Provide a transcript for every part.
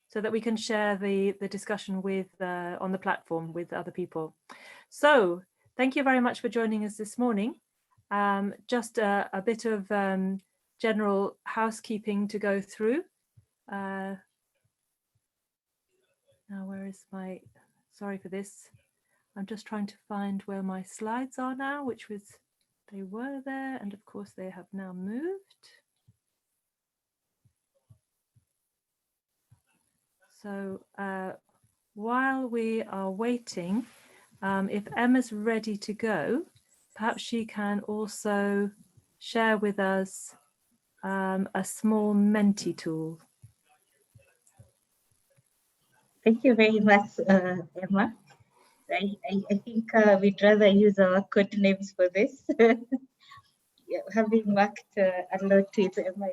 so that we can share the discussion with on the platform with other people. So thank you very much for joining us this morning. Just a bit of general housekeeping to go through. Now, where is my, sorry for this. I'm just trying to find where my slides are now, which was, they were there, and of course they have now moved. So while we are waiting, if Emma's ready to go, perhaps she can also share with us a small Menti tool. Thank you very much, Emma. I think we'd rather use our code names for this. Yeah, having worked a lot with Emma,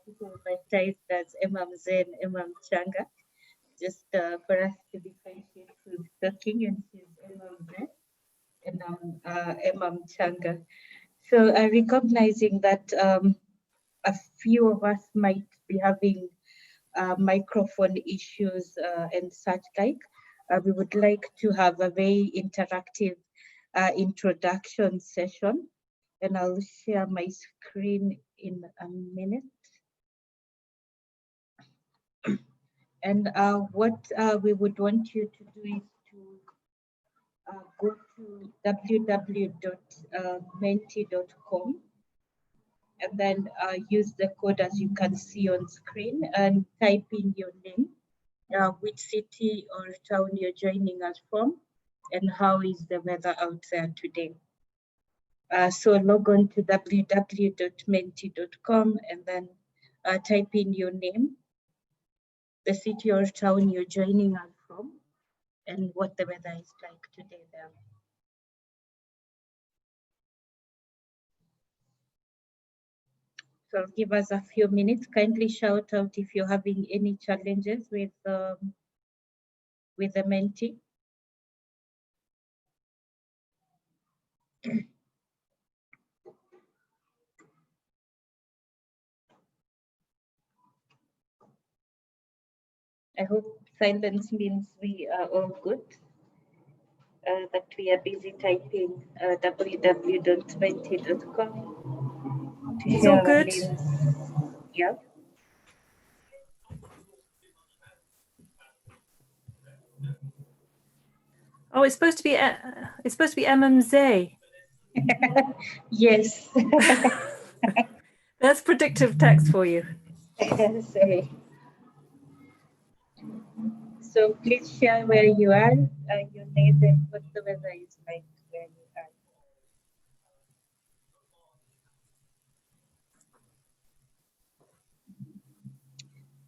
people baptized as Emma Mzee and Emma Mchanga, just for us to differentiate who's talking, and she's Emma Mzee and Emma Mchanga. So recognizing that a few of us might be having microphone issues and such like, we would like to have a very interactive introduction session, and I'll share my screen in a minute. And what we would want you to do is to go to www.menti.com and then use the code as you can see on screen and type in your name, which city or town you're joining us from, and how is the weather out there today. So log on to www.menti.com and then type in your name, the city or town you're joining us from, and what the weather is like today there. So give us a few minutes. Kindly shout out if you're having any challenges with the Menti. I hope silence means we are all good. That we are busy typing www.menti.com. It's all good. Yeah. Oh, it's supposed to be Emma Mzee. Yes. That's predictive text for you. Sorry. So please share where you are, your name, and what the weather is like where you are.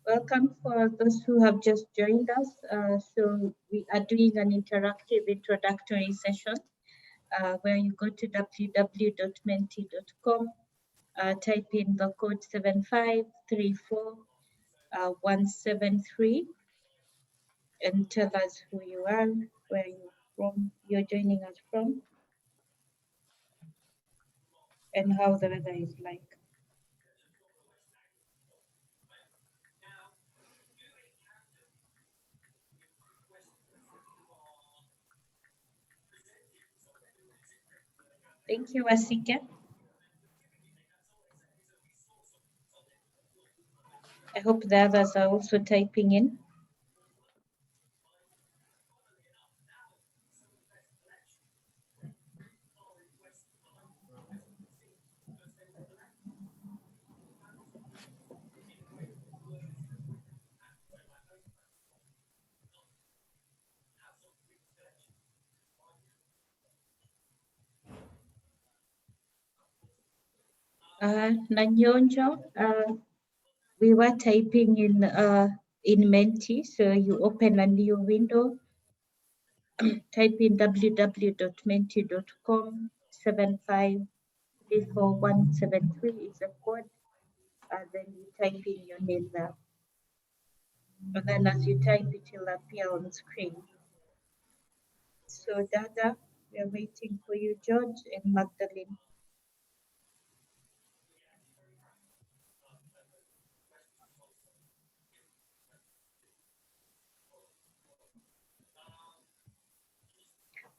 Welcome for those who have just joined us. So we are doing an interactive introductory session where you go to www.menti.com, type in the code 7534173, and tell us who you are, where you're joining us from, and how the weather is like. Thank you, Asika. I hope the others are also typing in. Nanyonjo, we were typing in Menti, so you open a new window, type in www.menti.com, 7534173 is the code, then you type in your name there. And then as you type, it will appear on screen. So Dada, we are waiting for you, George and Magdalene.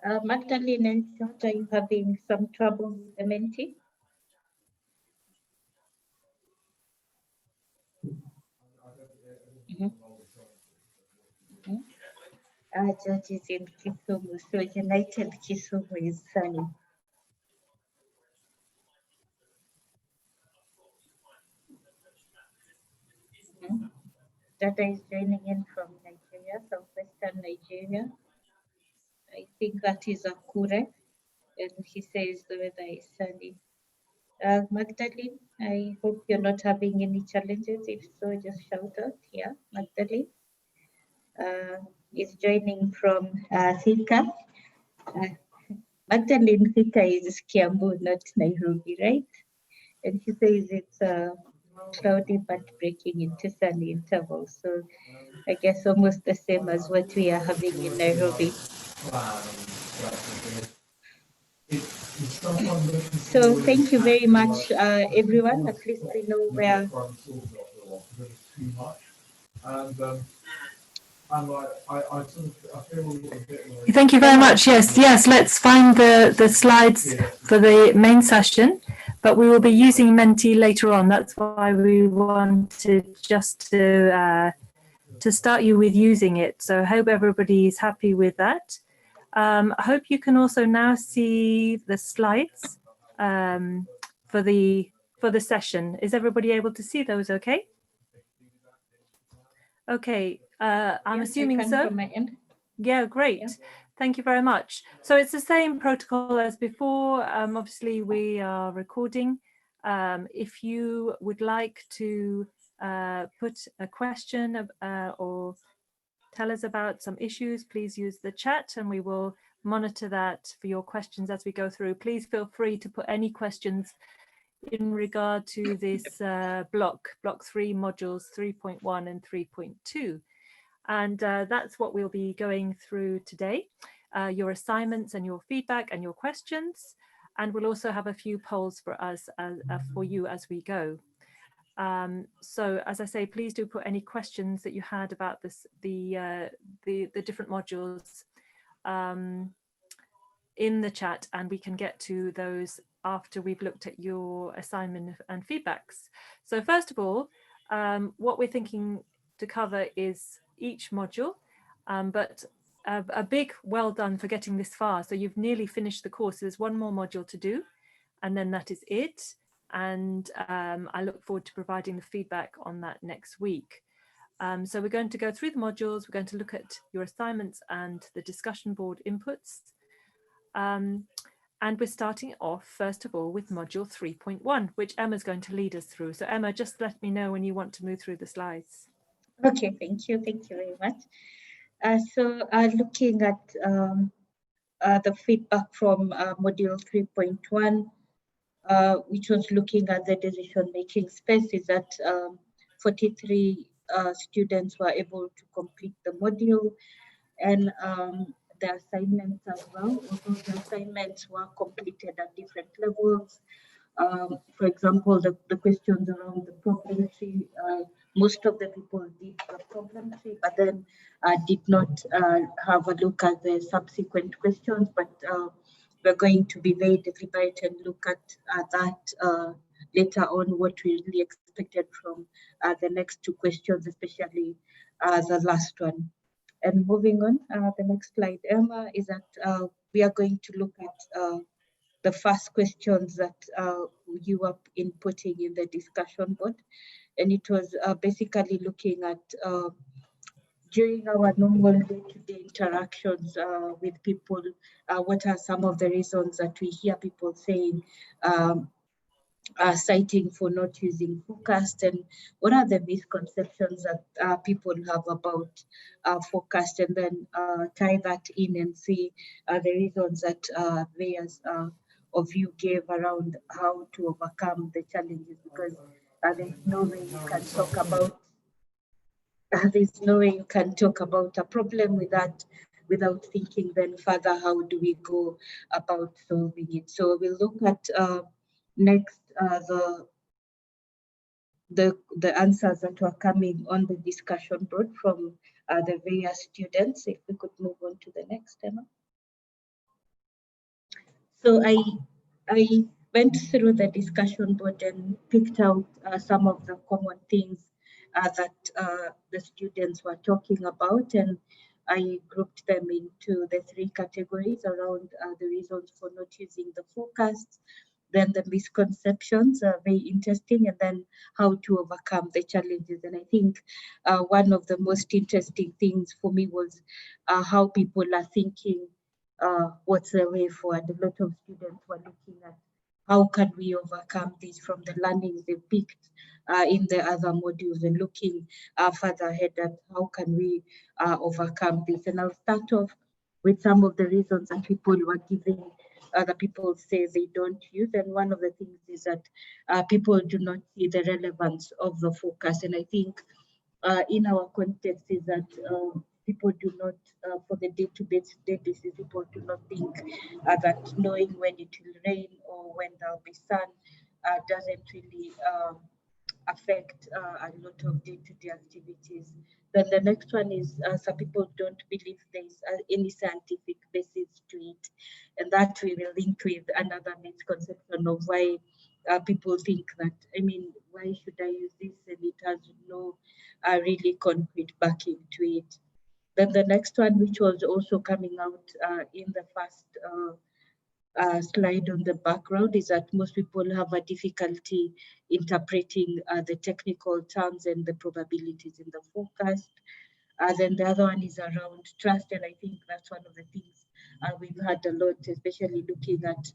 Magdalene and George, are you having some trouble with the Menti? George is in Kisumu, so United Kisumu is sunny. Dada is joining in from Nigeria, southwestern Nigeria. I think that is Akure, and he says the weather is sunny. Magdalene, I hope you're not having any challenges. If so, just shout out. Yeah, Magdalene is joining from Thika. Magdalene, Thika is Kiambu, not Nairobi, right? And she says it's cloudy but breaking into sunny intervals. So I guess almost the same as what we are having in Nairobi. So thank you very much, everyone. At least we know where. Thank you very much. Yes, let's find the slides for the main session, but we will be using Menti later on. That's why we wanted just to start you with using it. So I hope everybody is happy with that. I hope you can also now see the slides for the session. Is everybody able to see those okay? Okay, I'm assuming so. From my end. Yeah, great. Yeah. Thank you very much. So it's the same protocol as before. Obviously, we are recording. If you would like to put a question or tell us about some issues, please use the chat and we will monitor that for your questions as we go through. Please feel free to put any questions in regard to this block 3, modules 3.1 and 3.2. And that's what we'll be going through today, your assignments and your feedback and your questions. And we'll also have a few polls for us, for you as we go. So as I say, please do put any questions that you had about this, the different modules in the chat, and we can get to those after we've looked at your assignment and feedbacks. So first of all, what we're thinking to cover is each module, but a big well done for getting this far. So you've nearly finished the course. There's one more module to do, and then that is it. And I look forward to providing the feedback on that next week. So we're going to go through the modules. We're going to look at your assignments and the discussion board inputs. And we're starting off, first of all, with module 3.1, which Emma's going to lead us through. So Emma, just let me know when you want to move through the slides. Okay, thank you. Thank you very much. So looking at the feedback from module 3.1, which was looking at the decision-making space, is that 43 students were able to complete the module, and the assignments as well. Although the assignments were completed at different levels. For example, the questions around the problem tree, most of the people did the problem tree, but then did not have a look at the subsequent questions. But we're going to be very deliberate and look at that later on, what we really expected from the next two questions, especially the last one. And moving on, the next slide, Emma, is that we are going to look at the first questions that you were inputting in the discussion board. And it was basically looking at during our normal day-to-day interactions with people, what are some of the reasons that we hear people saying, citing for not using forecast, and what are the misconceptions that people have about forecast, and then tie that in and see the reasons that various of you gave around how to overcome the challenges, because there's no way you can talk about a problem without thinking then further, how do we go about solving it. So we'll look at next the answers that were coming on the discussion board from the various students. If we could move on to the next, Emma. So I went through the discussion board and picked out some of the common things that the students were talking about, and I grouped them into the three categories around the reasons for not using the forecasts, then the misconceptions are very interesting, and then how to overcome the challenges. And I think one of the most interesting things for me was how people are thinking what's the way forward. A lot of students were looking at how can we overcome this from the learnings they picked in the other modules, and looking further ahead at how can we overcome this. And I'll start off with some of the reasons that people were giving, other people say they don't use. And one of the things is that people do not see the relevance of the focus. And I think in our context is that people do not, for the day-to-day basis, people do not think that knowing when it will rain or when there'll be sun doesn't really affect a lot of day-to-day activities. Then the next one is some people don't believe there's any scientific basis to it, and that we will link with another misconception of why people think that, I mean, why should I use this, and it has no really concrete backing to it. Then the next one, which was also coming out in the first slide on the background, is that most people have a difficulty interpreting the technical terms and the probabilities in the forecast. Then the other one is around trust, and I think that's one of the things we've had a lot, especially looking at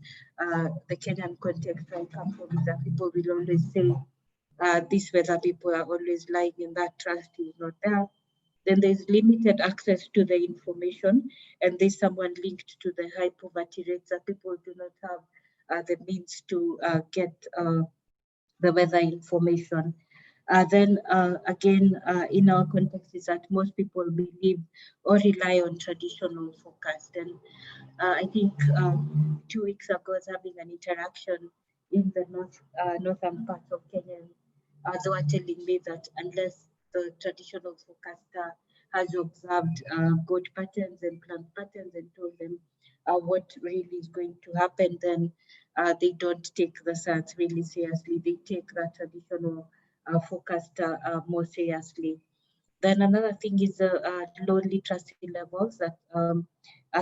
the Kenyan context where I come from, is that people will always say this weather people are always lying, and that trust is not there. Then there's limited access to the information, and there's someone linked to the high poverty rates that people do not have the means to get the weather information. Then again, in our context is that most people believe or rely on traditional forecast. And I think 2 weeks ago I was having an interaction in the northern parts of Kenya. They were telling me that unless the traditional forecaster has observed goat patterns and plant patterns and told them what really is going to happen, then they don't take the science really seriously. They take that traditional forecaster more seriously. Then another thing is the low literacy levels that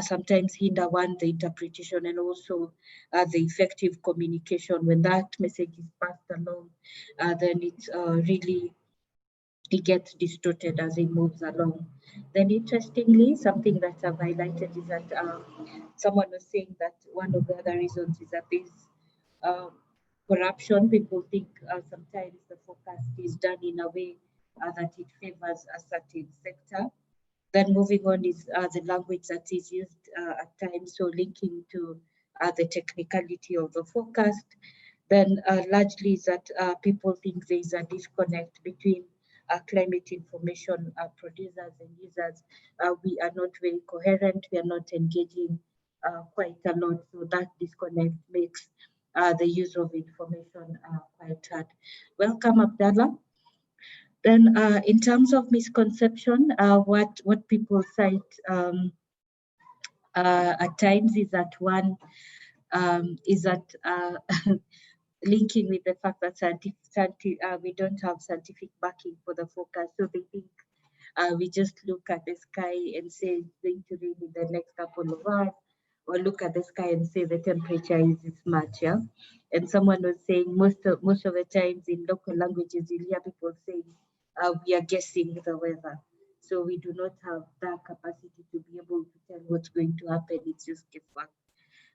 sometimes hinder one, the interpretation, and also the effective communication. When that message is passed along, then it's really, it gets distorted as it moves along. Then interestingly, something that I've highlighted is that someone was saying that one of the other reasons is that there's corruption. People think sometimes the forecast is done in a way that it favors a certain sector. Then moving on is the language that is used at times, so linking to the technicality of the forecast. Then largely is that people think there is a disconnect between climate information producers and users. We are not very coherent, we are not engaging quite a lot, so that disconnect makes the use of information quite hard. Welcome, Abdallah. Then in terms of misconception, what people cite at times is that one is that linking with the fact that we don't have scientific backing for the forecast. So they think we just look at the sky and say it's going to rain in the next couple of hours, or look at the sky and say the temperature is this much. Yeah. And someone was saying most of the times in local languages you hear people saying we are guessing the weather. So we do not have that capacity to be able to tell what's going to happen. It's just guesswork.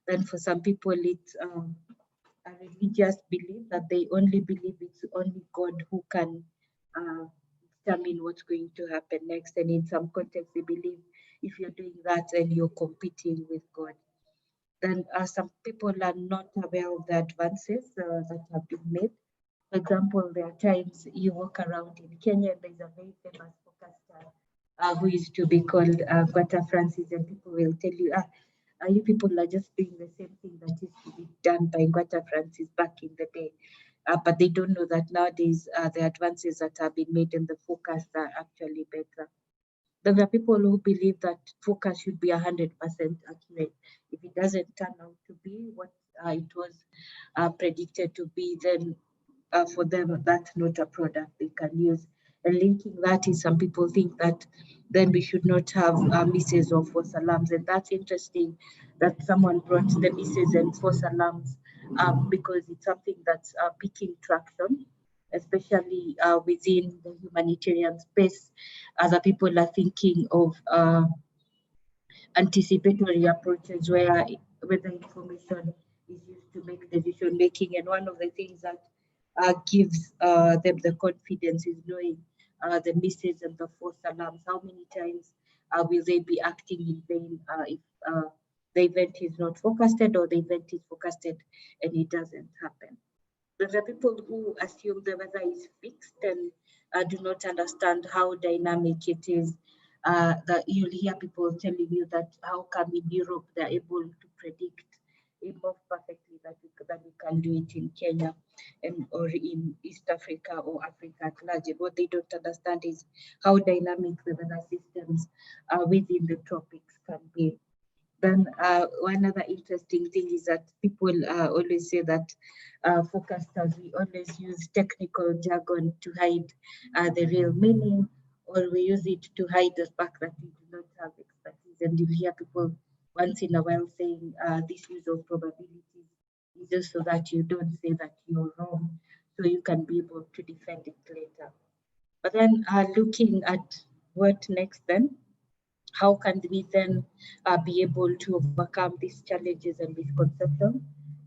Then for some people, it's a religious belief that they only believe it's only God who can determine what's going to happen next. And in some contexts, they believe if you're doing that, then you're competing with God. Then some people are not aware of the advances that have been made. For example, there are times you walk around in Kenya, and there's a very famous forecaster who used to be called Gwata Francis, and people will tell you, you people are just doing the same thing that used to be done by Gwata Francis back in the day. But they don't know that nowadays the advances that have been made in the forecast are actually better. There are people who believe that focus should be 100% accurate. If it doesn't turn out to be what it was predicted to be, then for them, that's not a product they can use. And linking that is some people think that then we should not have misses or false alarms. And that's interesting that someone brought the misses and false alarms because it's something that's picking traction, especially within the humanitarian space. Other people are thinking of anticipatory approaches where the information is used to make decision making. And one of the things that gives them the confidence is knowing the misses and the false alarms. How many times will they be acting in vain if the event is not forecasted, or the event is forecasted and it doesn't happen? There are people who assume the weather is fixed and do not understand how dynamic it is. That you'll hear people telling you that how come in Europe they're able to predict it more perfectly than we can do it in Kenya and or in East Africa or Africa at large. And what they don't understand is how dynamic the weather systems within the tropics can be. Then one other interesting thing is that people always say that forecasters, we always use technical jargon to hide the real meaning, or we use it to hide the fact that we do not have expertise. And you hear people once in a while saying this use of probabilities is just so that you don't say that you're wrong, so you can be able to defend it later. But then looking at what next then, how can we then be able to overcome these challenges and misconceptions?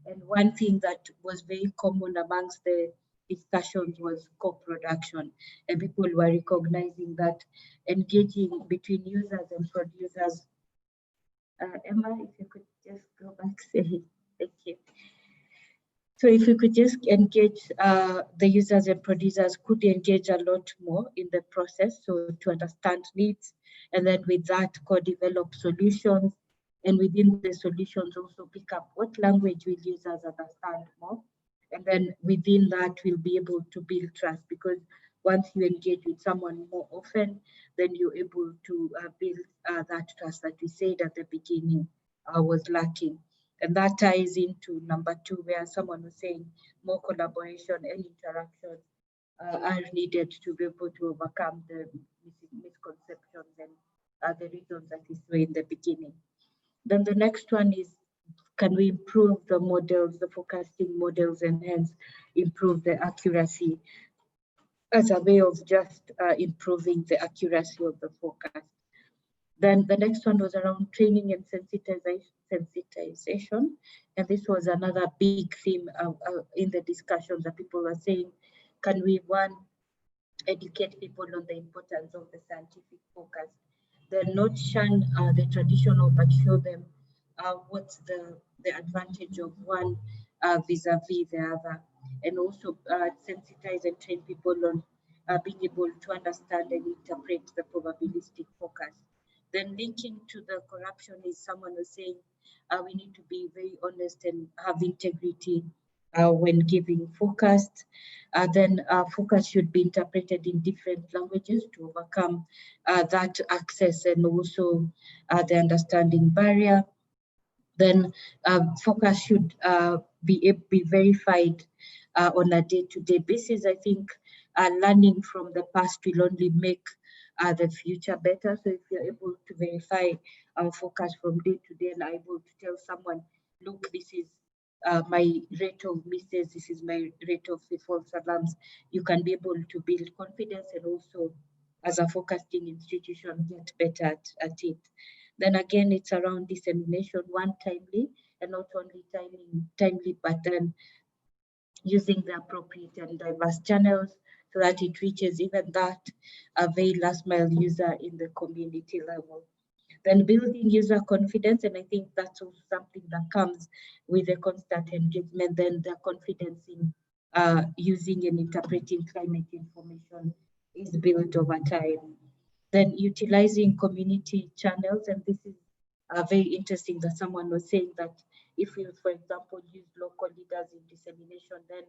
And one thing that was very common amongst the discussions was co-production, and people were recognizing that engaging between users and producers. Emma, if you could just go back, say thank you. So if we could just engage the users and producers could engage a lot more in the process, so to understand needs, and then with that co-develop solutions, and within the solutions also pick up what language will users understand more, and then within that we'll be able to build trust, because once you engage with someone more often, then you're able to build that trust that we said at the beginning was lacking. And that ties into number 2, where someone was saying more collaboration and interaction are needed to be able to overcome the misconceptions and the reasons that we saw in the beginning. Then the next one is, can we improve the models, the forecasting models, and hence improve the accuracy as a way of just improving the accuracy of the forecast? Then the next one was around training and sensitization. And this was another big theme in the discussions that people were saying, can we, one, educate people on the importance of the scientific focus, then not shun the traditional, but show them what's the advantage of one vis-a-vis the other, and also sensitize and train people on being able to understand and interpret the probabilistic focus. Then linking to the corruption is, someone was saying we need to be very honest and have integrity when giving forecasts. Then focus should be interpreted in different languages to overcome that access and also the understanding barrier. Then focus should be verified on a day-to-day basis. I think learning from the past will only make the future better. So if you're able to verify our focus from day to day and are able to tell someone, look, this is my rate of misses, this is my rate of false alarms, you can be able to build confidence and also, as a forecasting institution, get better at it. Then again, it's around dissemination, one, timely, and not only timely, but then using the appropriate and diverse channels so that it reaches even that a very last mile user in the community level. Then building user confidence, and I think that's also something that comes with the constant engagement, then the confidence in using and interpreting climate information is built over time. Then utilizing community channels, and this is very interesting that someone was saying that if you, for example, use local leaders in dissemination, then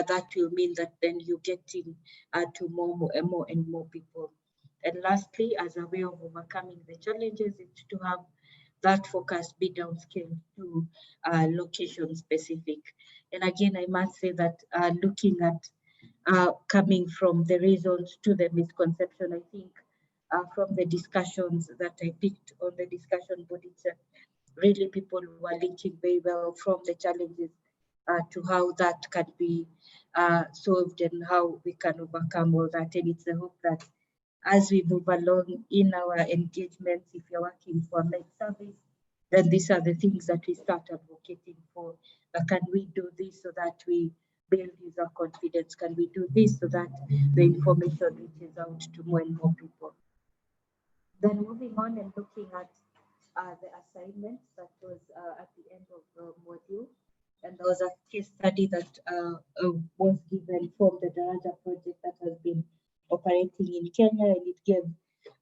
that will mean that then you're getting to more and more people. And lastly, as a way of overcoming the challenges, is to have that focus be downscaled to location specific. And again, I must say that looking at coming from the reasons to the misconception, I think from the discussions that I picked on the discussion board itself, really people were linking very well from the challenges to how that can be solved and how we can overcome all that. And it's a hope that as we move along in our engagements, if you're working for a med service, then these are the things that we start advocating for. Can we do this so that we build user confidence? Can we do this so that the information reaches out to more and more people? Then moving on and looking at the assignment that was at the end of the module. And there was a case study that was given from the Daraja project that has been operating in Kenya, and it gave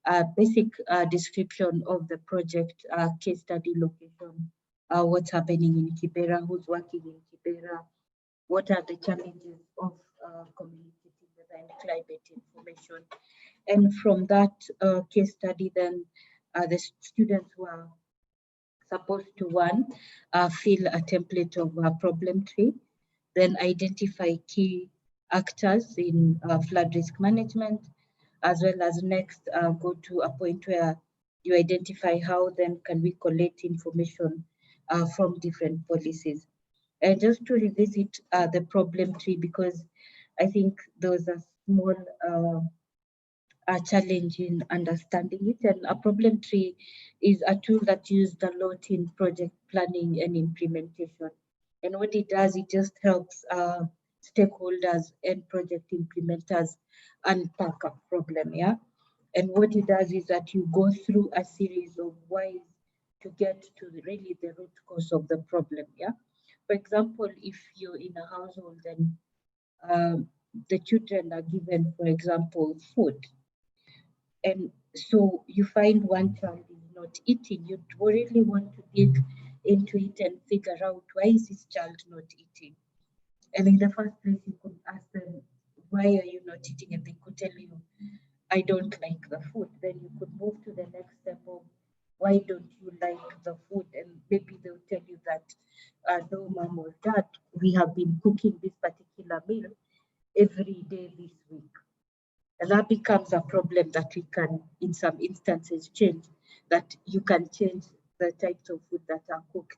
a basic description of the project case study location, what's happening in Kibera, who's working in Kibera, what are the challenges of communicating with and climate information. And from that case study, then the students were supposed to one, fill a template of a problem tree, then identify key actors in flood risk management, as well as next go to a point where you identify how then can we collect information from different policies. And just to revisit the problem tree, because I think there was a small a challenge in understanding it. And a problem tree is a tool that's used a lot in project planning and implementation. And what it does, it just helps stakeholders and project implementers unpack a problem, yeah? And what it does is that you go through a series of whys to get to really the root cause of the problem, yeah? For example, if you're in a household and the children are given, for example, food, and so you find one child is not eating, you really want to dig into it and figure out why is this child not eating. And in the first place, you could ask them, why are you not eating? And they could tell you, I don't like the food. Then you could move to the next step of, why don't you like the food? And maybe they'll tell you that, no, mom or dad, we have been cooking this particular meal every day this week. And that becomes a problem that we can, in some instances, change, that you can change the types of food that are cooked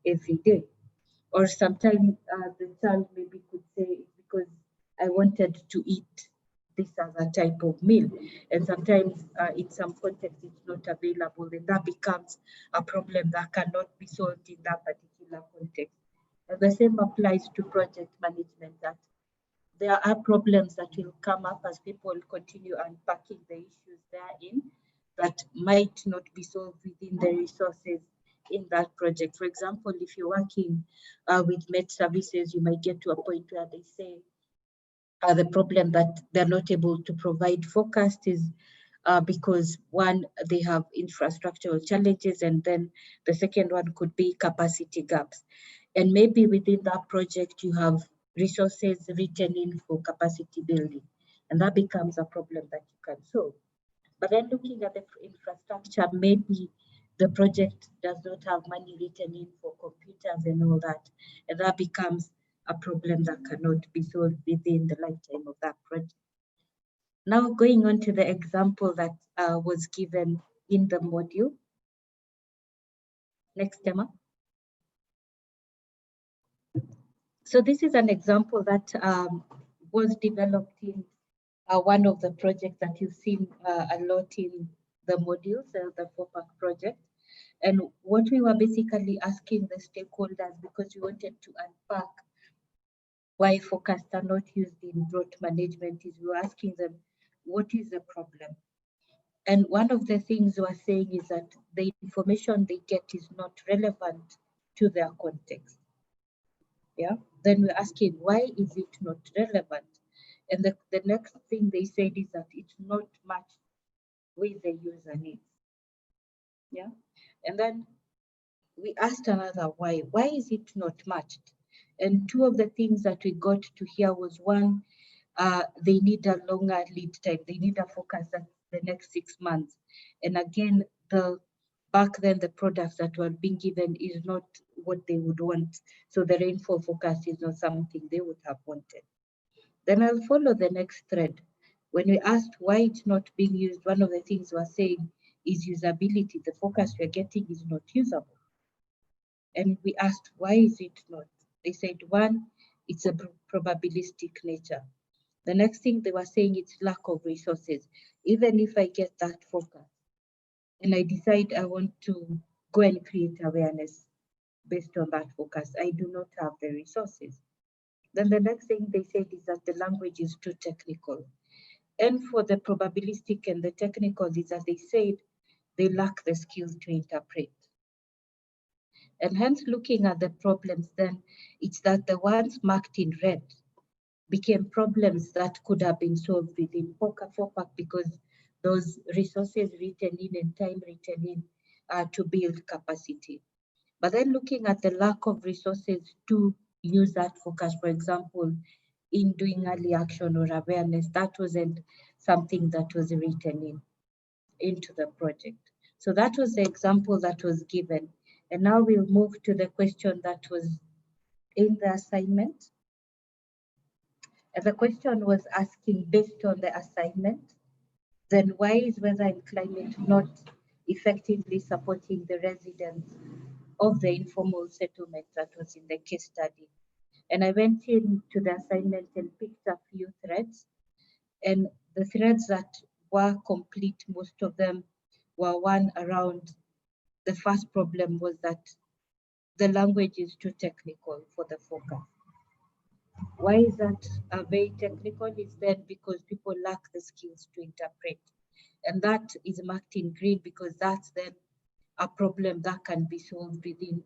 every day. Or sometimes the child maybe could say, it's because I wanted to eat this as a type of meal. And sometimes in some context, it's not available. And that becomes a problem that cannot be solved in that particular context. And the same applies to project management, that there are problems that will come up as people continue unpacking the issues therein that might not be solved within the resources in that project. For example, if you're working with med services, you might get to a point where they say the problem that they're not able to provide forecast is because one, they have infrastructural challenges, and then the second one could be capacity gaps. And maybe within that project, you have resources written in for capacity building, and that becomes a problem that you can solve. But then looking at the infrastructure, maybe the project does not have money written in for computers and all that, and that becomes a problem that cannot be solved within the lifetime of that project. Now going on to the example that was given in the module. Next, Emma. So this is an example that was developed in one of the projects that you've seen a lot in the modules, the FOPAC project. And what we were basically asking the stakeholders, because we wanted to unpack why forecasts are not used in drought management, is we were asking them, what is the problem? And one of the things we're saying is that the information they get is not relevant to their context. Yeah. Then we're asking, why is it not relevant? And the next thing they said is that it's not matched with the user needs. Yeah. And then we asked another why. Why is it not matched? And two of the things that we got to hear was, one, they need a longer lead time. They need a focus at the next 6 months. And again, back then, the products that were being given is not what they would want. So the rainfall forecast is not something they would have wanted. Then I'll follow the next thread. When we asked why it's not being used, one of the things we're saying is usability. The forecast we're getting is not usable. And we asked, why is it not? They said, one, it's a probabilistic nature. The next thing they were saying, it's lack of resources. Even if I get that forecast and I decide I want to go and create awareness based on that forecast, I do not have the resources. Then the next thing they said is that the language is too technical. And for the probabilistic and the technical is that they said they lack the skills to interpret. And hence looking at the problems, then it's that the ones marked in red became problems that could have been solved within FOPAC because those resources written in and time written in to build capacity. But then looking at the lack of resources to use that focus, for example, in doing early action or awareness, that wasn't something that was written into the project. So that was the example that was given. And now we'll move to the question that was in the assignment. And the question was asking, based on the assignment, then why is weather and climate not effectively supporting the residents of the informal settlement that was in the case study? And I went into the assignment and picked a few threads. And the threads that were complete, most of them were one around the first problem was that the language is too technical for the forecast. Why is that very technical? It's then because people lack the skills to interpret. And that is marked in green because that's then a problem that can be solved within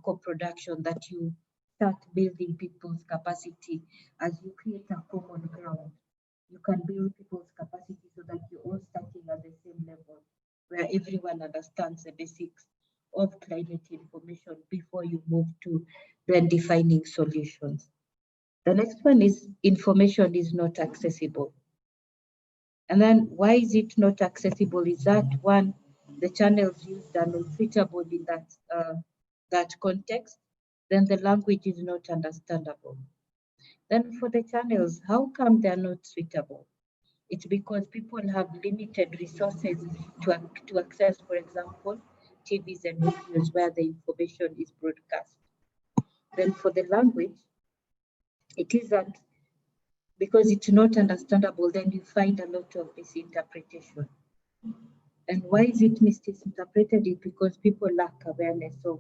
co-production, that you start building people's capacity as you create a common ground. You can build people's capacity so that you're all starting at the same level where everyone understands the basics of climate information before you move to then defining solutions. The next one is information is not accessible. And then why is it not accessible? Is that one, the channels used are not suitable in that context, then the language is not understandable. Then for the channels, how come they're not suitable? It's because people have limited resources to access, for example, TVs and radios where the information is broadcast. Then for the language, it is that because it's not understandable, then you find a lot of misinterpretation. And why is it misinterpreted? Is because people lack awareness of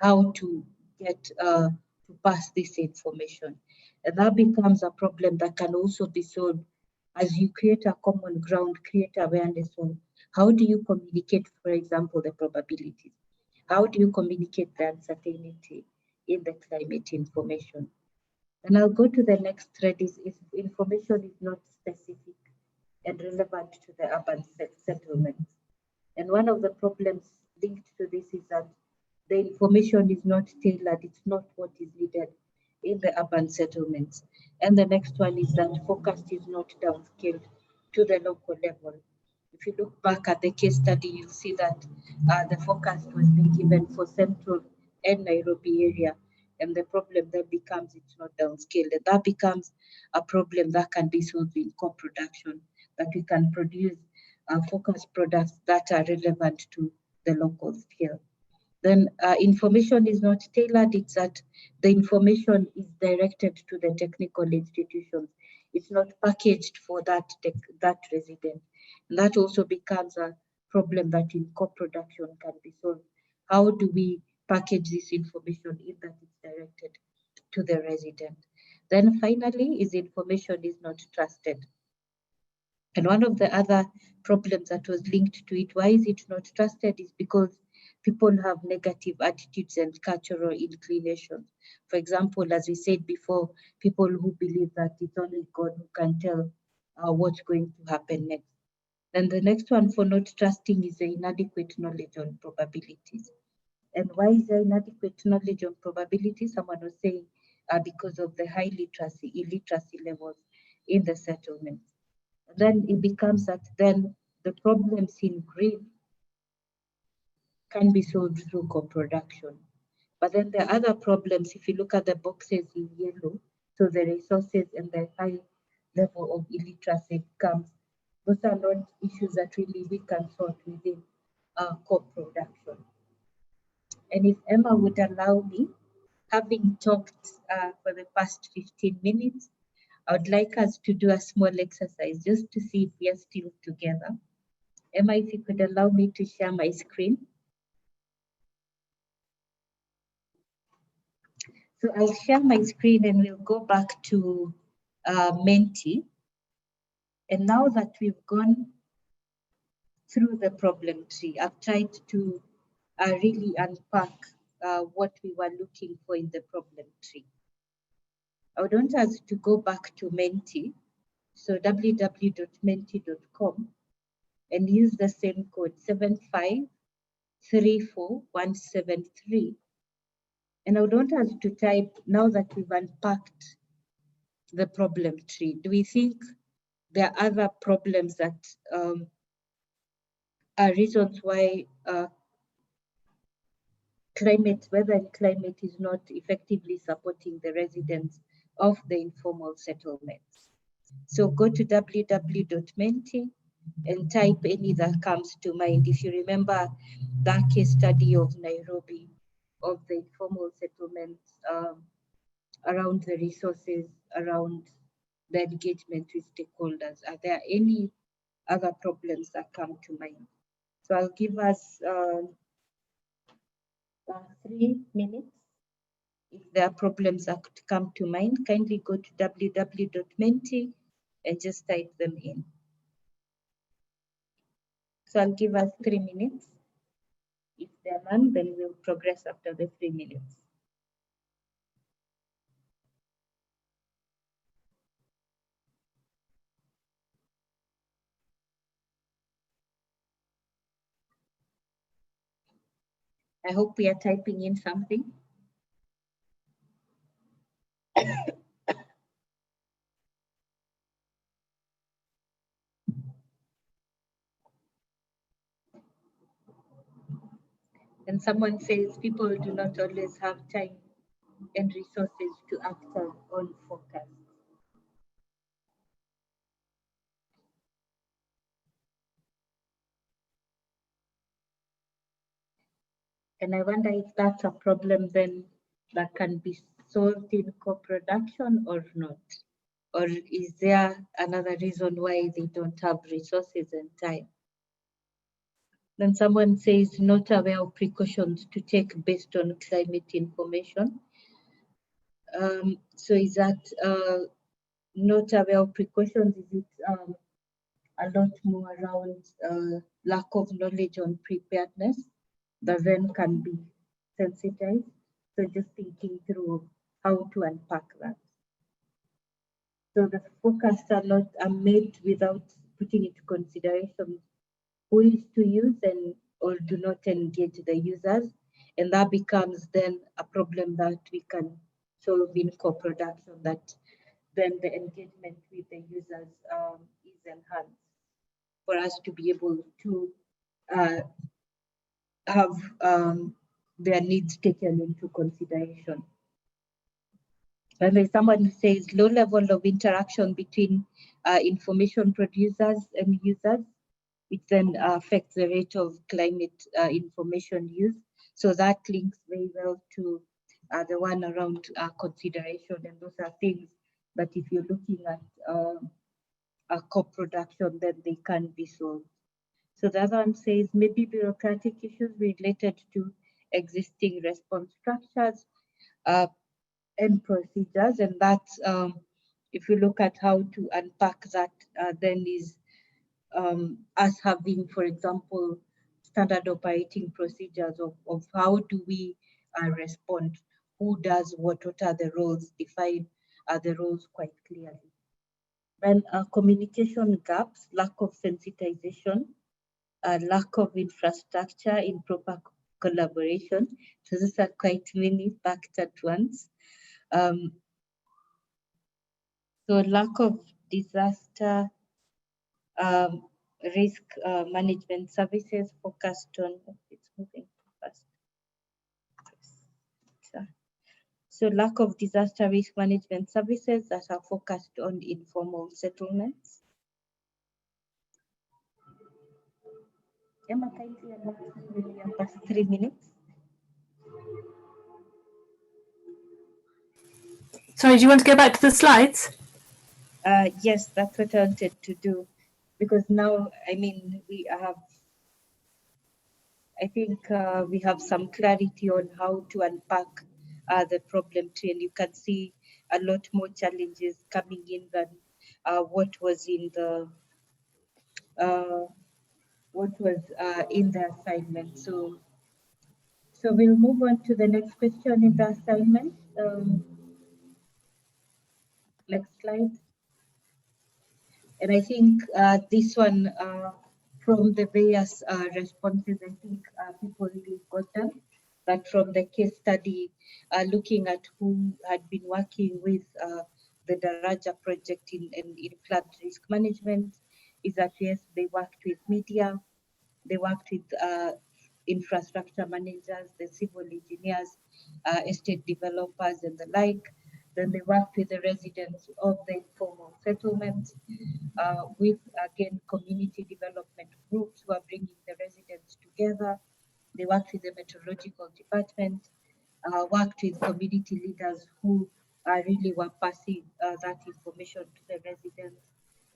how to get to pass this information. And that becomes a problem that can also be solved as you create a common ground, create awareness on how do you communicate, for example, the probabilities? How do you communicate the uncertainty in the climate information? And I'll go to the next thread is information is not specific and relevant to the urban settlements. And one of the problems linked to this is that the information is not tailored, it's not what is needed in the urban settlements. And the next one is that forecast is not downscaled to the local level. If you look back at the case study, you'll see that the forecast was being given for Central and Nairobi area. And the problem then becomes it's not downscaled. And that becomes a problem that can be solved in co-production, that we can produce focus products that are relevant to the local scale. Then information is not tailored, it's that the information is directed to the technical institutions. It's not packaged for that resident. And that also becomes a problem that in co-production can be solved. How do we package this information in that it's directed to the resident? Then finally, is information is not trusted. And one of the other problems that was linked to it, why is it not trusted, is because people have negative attitudes and cultural inclinations. For example, as we said before, people who believe that it's only God who can tell what's going to happen next. Then the next one for not trusting is the inadequate knowledge on probabilities. And why is there inadequate knowledge on probability? Someone was saying because of the high illiteracy levels in the settlement. Then it becomes that then the problems in green can be solved through co-production. But then the other problems, if you look at the boxes in yellow, so the resources and the high level of illiteracy comes, those are not issues that really we can sort within co-production. And if Emma would allow me, having talked for the past 15 minutes, I would like us to do a small exercise just to see if we are still together. Emma, if you could allow me to share my screen. So I'll share my screen and we'll go back to Menti. And now that we've gone through the problem tree, I've tried to really unpack what we were looking for in the problem tree. I would want us to go back to Menti, so www.menti.com, and use the same code 7534173. And I would want us to type, now that we've unpacked the problem tree, do we think there are other problems that are reasons why weather and climate is not effectively supporting the residents of the informal settlements? So go to www.menti and type any that comes to mind. If you remember that case study of Nairobi, of the informal settlements, around the resources, around the engagement with stakeholders, are there any other problems that come to mind? So I'll give us 3 minutes. If there are problems that come to mind, kindly go to www.menti and just type them in. So I'll give us 3 minutes. If there are none, then we'll progress after the 3 minutes. I hope we are typing in something. And someone says people do not always have time and resources to act on focus. And I wonder if that's a problem then that can be solved in co-production or not. Or is there another reason why they don't have resources and time? Then someone says not aware of precautions to take based on climate information. So is that not aware of precautions? Is it a lot more around lack of knowledge on preparedness that then can be sensitized? So just thinking through how to unpack that. So the forecasts are made without putting into consideration who is to use and or do not engage the users, and that becomes then a problem that we can solve in co-production, that then the engagement with the users is enhanced for us to be able to have their needs taken into consideration. And there's someone who says low level of interaction between information producers and users, which then affects the rate of climate information use. So that links very well to the one around consideration. And those are things that if you're looking at a co-production, then they can be solved. So the other one says maybe bureaucratic issues related to existing response structures and procedures. And that's, if you look at how to unpack that, then is us having, for example, standard operating procedures of how do we respond, who does what are the roles, define the roles quite clearly. And communication gaps, lack of sensitization, lack of infrastructure, improper collaboration. So these are quite many backed at once. So lack of disaster risk management services focused on, it's moving too fast. So lack of disaster risk management services that are focused on informal settlements. Emma, kindly alert past 3 minutes. Sorry, do you want to go back to the slides? Yes, that's what I wanted to do, because now, I mean, I think we have some clarity on how to unpack the problem tree, and you can see a lot more challenges coming in than what was in the assignment. So we'll move on to the next question in the assignment. Next slide. And I think this one, from the various responses, I think people really got them. But from the case study, looking at who had been working with the Daraja project in flood risk management, is that yes, they worked with media, they worked with infrastructure managers, the civil engineers, estate developers, and the like. Then they worked with the residents of the informal settlements, with, again, community development groups who are bringing the residents together. They worked with the meteorological department, worked with community leaders who really were passing that information to the residents.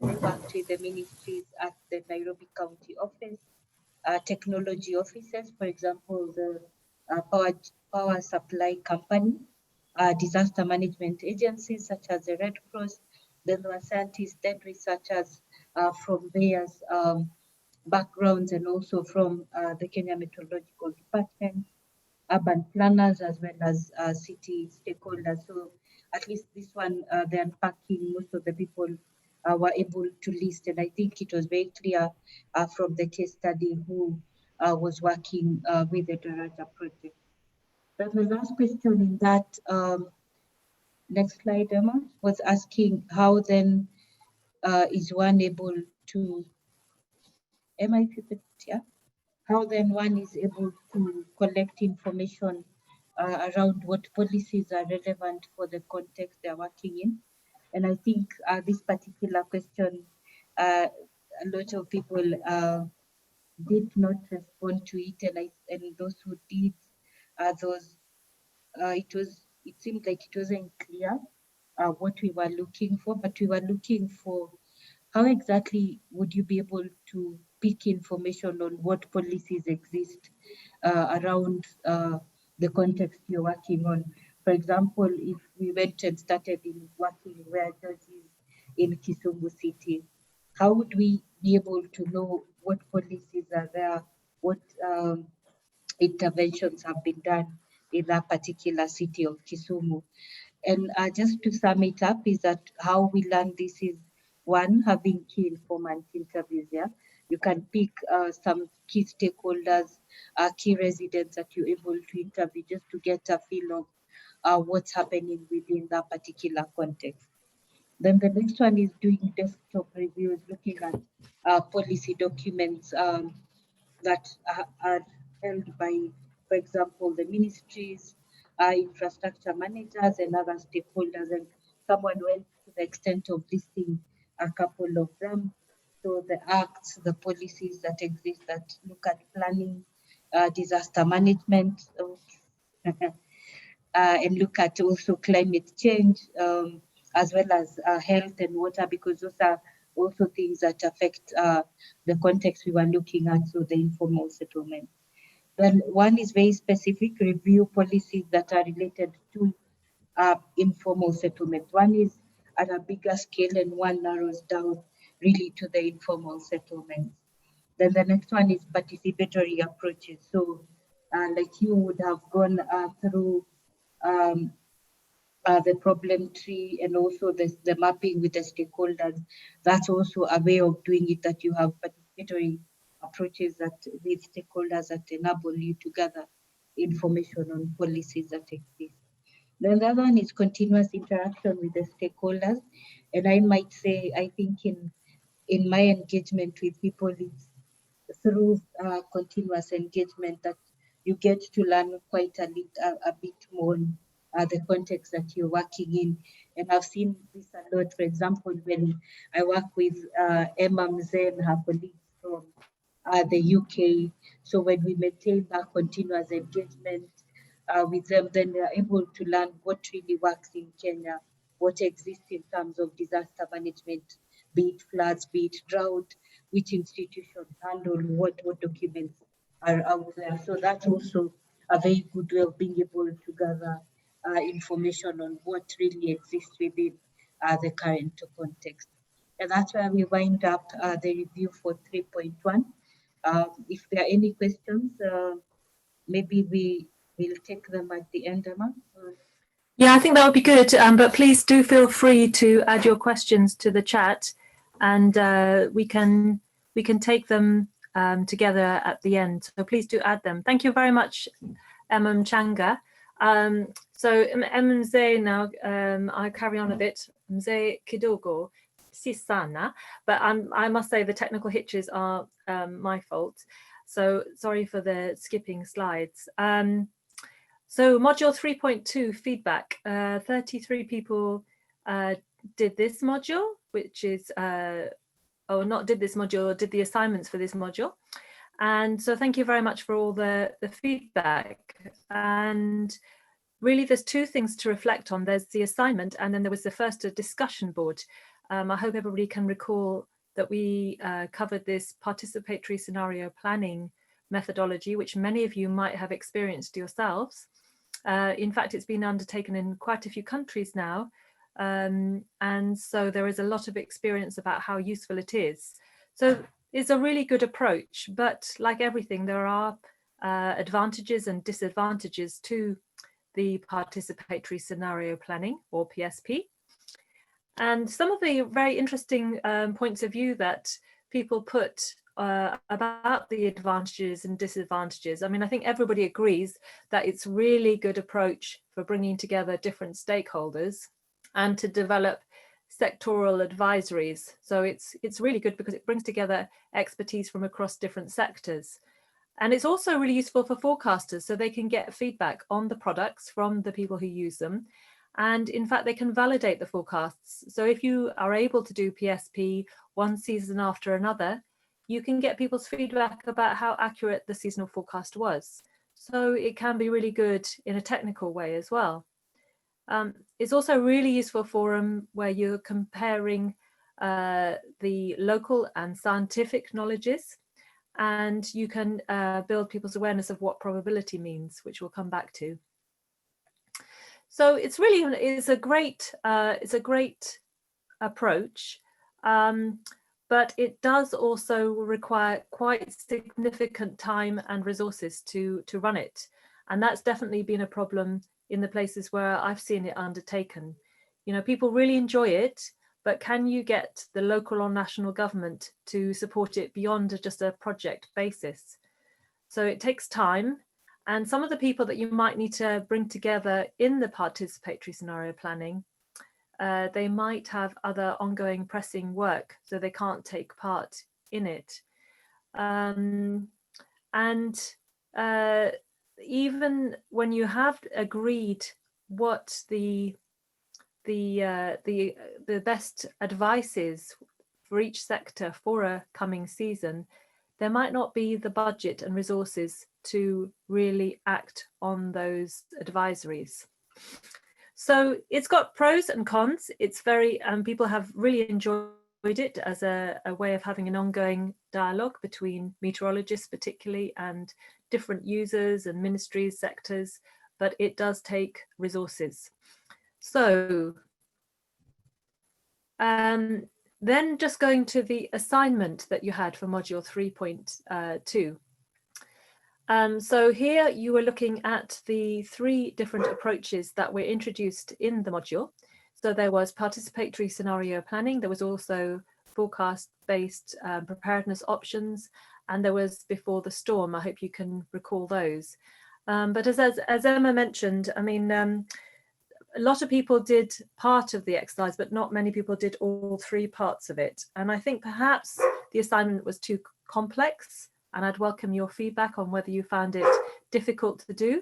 They worked with the ministries at the Nairobi County office, technology offices, for example, the power supply company, disaster management agencies such as the Red Cross. Then there were scientists and researchers from various backgrounds, and also from the Kenya Meteorological Department, urban planners, as well as city stakeholders. So at least this one, the unpacking, most of the people were able to list, and I think it was very clear from the case study who was working with the Daraja project. But the last question in that, next slide, Emma, was asking how then is one able to, Emma, if you could, yeah, how then one is able to collect information around what policies are relevant for the context they're working in. And I think this particular question, a lot of people did not respond to it, and those who did, it seemed like it wasn't clear what we were looking for, but we were looking for how exactly would you be able to pick information on what policies exist around the context you're working on. For example, if we went and started in working where George is in Kisumu City, how would we be able to know what policies are there, what interventions have been done in that particular city of Kisumu? And just to sum it up, is that how we learn this is, one, having key informant interviews. Yeah, you can pick some key stakeholders, key residents that you're able to interview, just to get a feel of what's happening within that particular context. Then the next one is doing desktop reviews, looking at policy documents that are held by, for example, the ministries, infrastructure managers, and other stakeholders. And someone went to the extent of listing a couple of them. So the acts, the policies that exist that look at planning, disaster management, and look at also climate change, as well as health and water, because those are also things that affect the context we were looking at, so the informal settlement. Then one is very specific, review policies that are related to informal settlement. One is at a bigger scale, and one narrows down really to the informal settlements. Then the next one is participatory approaches. So like you would have gone through um, the problem tree, and also the mapping with the stakeholders. That's also a way of doing it, that you have participatory approaches that with stakeholders that enable you to gather information on policies that exist. Then the other one is continuous interaction with the stakeholders. And I might say, I think in my engagement with people, it's through continuous engagement that you get to learn quite a bit more the context that you're working in. And I've seen this a lot. For example, when I work with Emma Mzee and her colleagues from the UK, so when we maintain that continuous engagement with them, then they're able to learn what really works in Kenya, what exists in terms of disaster management, be it floods, be it drought, which institutions handle what documents are out there. So that's also a very good way of being able to gather information on what really exists within the current context. And that's where we wind up the review for 3.1. If there are any questions, maybe we will take them at the end, Emma. Yeah, I think that would be good. But please do feel free to add your questions to the chat, and we can take them together at the end. So please do add them. Thank you very much, Emma Mchanga. So Mzee now, I carry on a bit. Mzee kidogo si sana, but I must say the technical hitches are my fault. So sorry for the skipping slides. So module 3.2 feedback, 33 people did this module, which is, not did this module, did the assignments for this module. And so thank you very much for all the feedback. And really there's two things to reflect on. There's the assignment, and then there was the first discussion board. I hope everybody can recall that we covered this participatory scenario planning methodology, which many of you might have experienced yourselves. In fact, it's been undertaken in quite a few countries now. And so there is a lot of experience about how useful it is. So it's a really good approach, but like everything, there are advantages and disadvantages to the participatory scenario planning, or PSP. And some of the very interesting points of view that people put about the advantages and disadvantages. I mean, I think everybody agrees that it's really good approach for bringing together different stakeholders and to develop sectoral advisories. So it's really good because it brings together expertise from across different sectors. And it's also really useful for forecasters, so they can get feedback on the products from the people who use them. And in fact, they can validate the forecasts. So if you are able to do PSP one season after another, you can get people's feedback about how accurate the seasonal forecast was. So it can be really good in a technical way as well. It's also a really useful forum where you're comparing the local and scientific knowledges, and you can build people's awareness of what probability means, which we'll come back to. So it's a great approach, but it does also require quite significant time and resources to run it, and that's definitely been a problem in the places where I've seen it undertaken. You know, people really enjoy it, but can you get the local or national government to support it beyond just a project basis? So it takes time. And some of the people that you might need to bring together in the participatory scenario planning, they might have other ongoing pressing work, so they can't take part in it. Even when you have agreed what the best advice is for each sector for a coming season, there might not be the budget and resources to really act on those advisories. So it's got pros and cons. It's very, people have really enjoyed it as a way of having an ongoing dialogue between meteorologists particularly and different users and ministries, sectors, but it does take resources. So then just going to the assignment that you had for module 3.2. So here you were looking at the 3 different approaches that were introduced in the module. So there was participatory scenario planning, there was also forecast-based preparedness options, and there was before the storm. I hope you can recall those. But as Emma mentioned, I mean, a lot of people did part of the exercise, but not many people did all 3 parts of it. And I think perhaps the assignment was too complex, and I'd welcome your feedback on whether you found it difficult to do.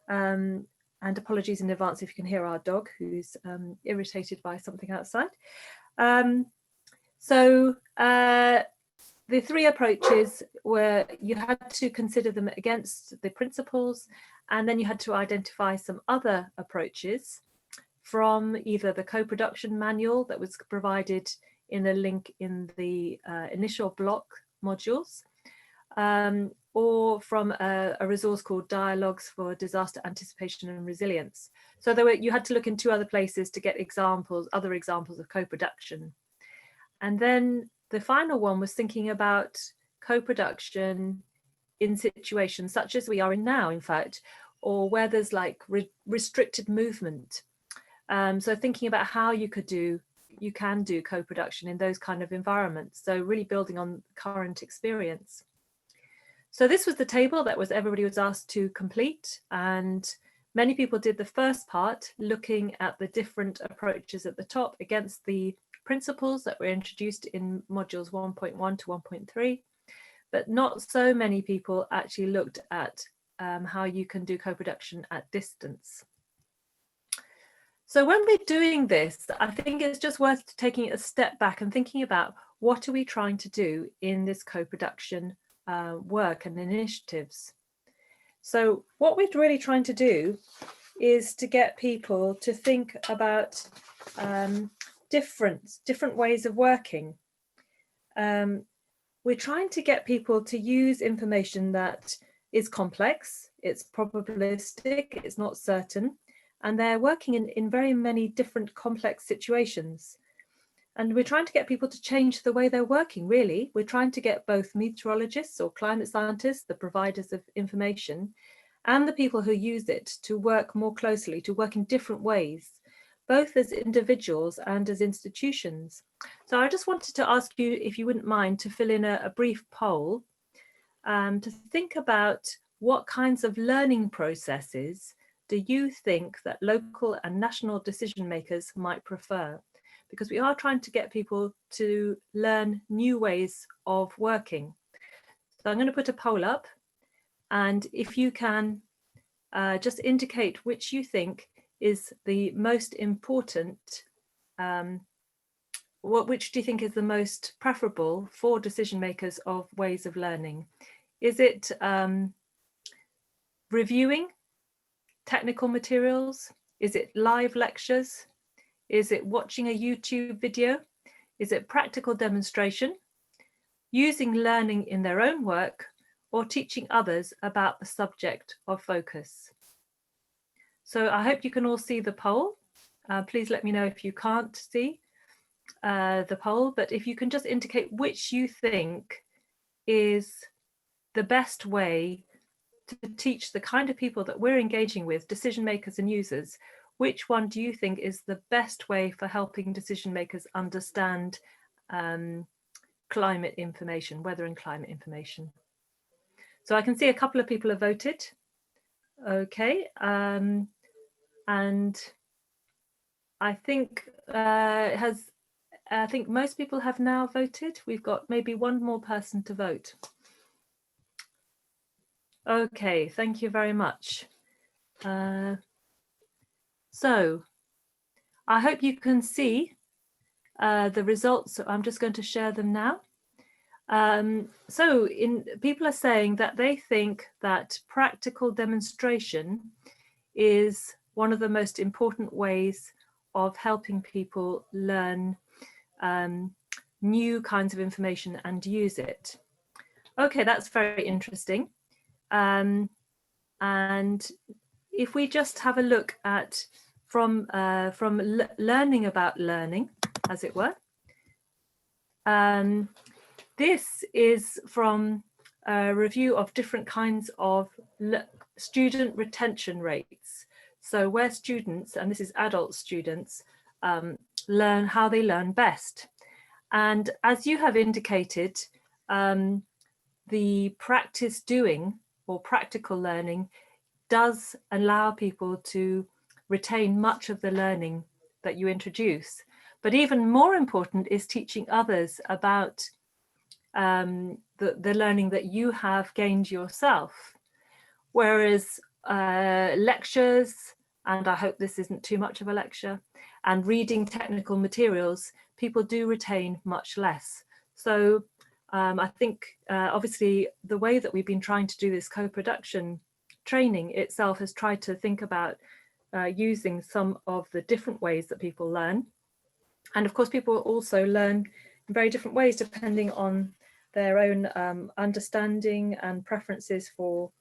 And apologies in advance if you can hear our dog, who's irritated by something outside. The 3 approaches were, you had to consider them against the principles, and then you had to identify some other approaches from either the co-production manual that was provided in a link in the initial block modules, or from a resource called Dialogues for Disaster Anticipation and Resilience. So you had to look in 2 other places to get other examples of co-production. And then the final one was thinking about co-production in situations such as we are in now, in fact, or where there's like restricted movement. So thinking about how you can do co-production in those kind of environments. So really building on current experience. So this was the table that everybody was asked to complete, and many people did the first part, looking at the different approaches at the top against the principles that were introduced in modules 1.1 to 1.3, but not so many people actually looked at how you can do co-production at distance. So when we're doing this, I think it's just worth taking a step back and thinking about what are we trying to do in this co-production work and initiatives. So what we're really trying to do is to get people to think about different ways of working. We're trying to get people to use information that is complex, it's probabilistic, it's not certain, and they're working in very many different complex situations. And we're trying to get people to change the way they're working, really. We're trying to get both meteorologists or climate scientists, the providers of information, and the people who use it to work more closely, to work in different ways, both as individuals and as institutions. So I just wanted to ask you, if you wouldn't mind, to fill in a brief poll to think about what kinds of learning processes do you think that local and national decision makers might prefer? Because we are trying to get people to learn new ways of working. So I'm going to put a poll up, and if you can just indicate which you think is the most important, which do you think is the most preferable for decision makers of ways of learning? Is it reviewing technical materials? Is it live lectures? Is it watching a YouTube video? Is it practical demonstration? Using learning in their own work, or teaching others about the subject of focus? So I hope you can all see the poll. Please let me know if you can't see the poll, but if you can just indicate which you think is the best way to teach the kind of people that we're engaging with, decision makers and users. Which one do you think is the best way for helping decision makers understand climate information, weather and climate information? So I can see a couple of people have voted. Okay, and I think I think most people have now voted. We've got maybe one more person to vote. Okay, thank you very much. So I hope you can see the results. So I'm just going to share them now. People are saying that they think that practical demonstration is one of the most important ways of helping people learn new kinds of information and use it. Okay, that's very interesting. And if we just have a look at from learning about learning, as it were, this is from a review of different kinds of student retention rates. So where students, and this is adult students, learn how they learn best. And as you have indicated, the practice doing or practical learning does allow people to retain much of the learning that you introduce. But even more important is teaching others about the learning that you have gained yourself. Whereas lectures, and I hope this isn't too much of a lecture, and reading technical materials, people do retain much less. So I think obviously the way that we've been trying to do this co-production training itself has tried to think about using some of the different ways that people learn. And of course, people also learn in very different ways depending on their own understanding and preferences for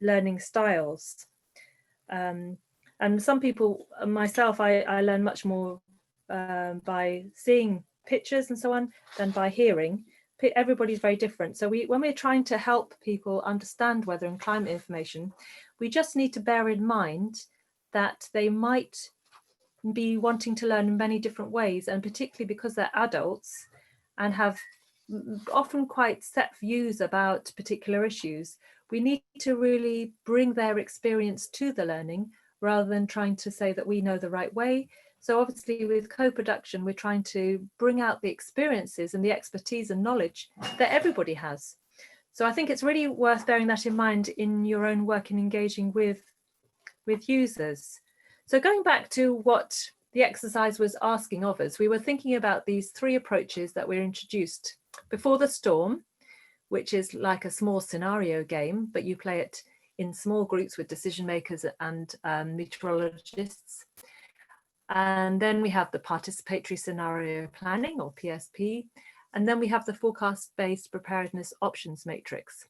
learning styles. And some people, myself, I learn much more by seeing pictures and so on than by hearing. Everybody's very different. So when we're trying to help people understand weather and climate information, we just need to bear in mind that they might be wanting to learn in many different ways, and particularly because they're adults and have often quite set views about particular issues, we need to really bring their experience to the learning rather than trying to say that we know the right way. So obviously with co-production, we're trying to bring out the experiences and the expertise and knowledge that everybody has. So I think it's really worth bearing that in mind in your own work in engaging with users. So going back to what the exercise was asking of us, we were thinking about these three approaches that were introduced before the storm, which is like a small scenario game, but you play it in small groups with decision makers and meteorologists. And then we have the participatory scenario planning, or PSP. And then we have the forecast-based preparedness options matrix.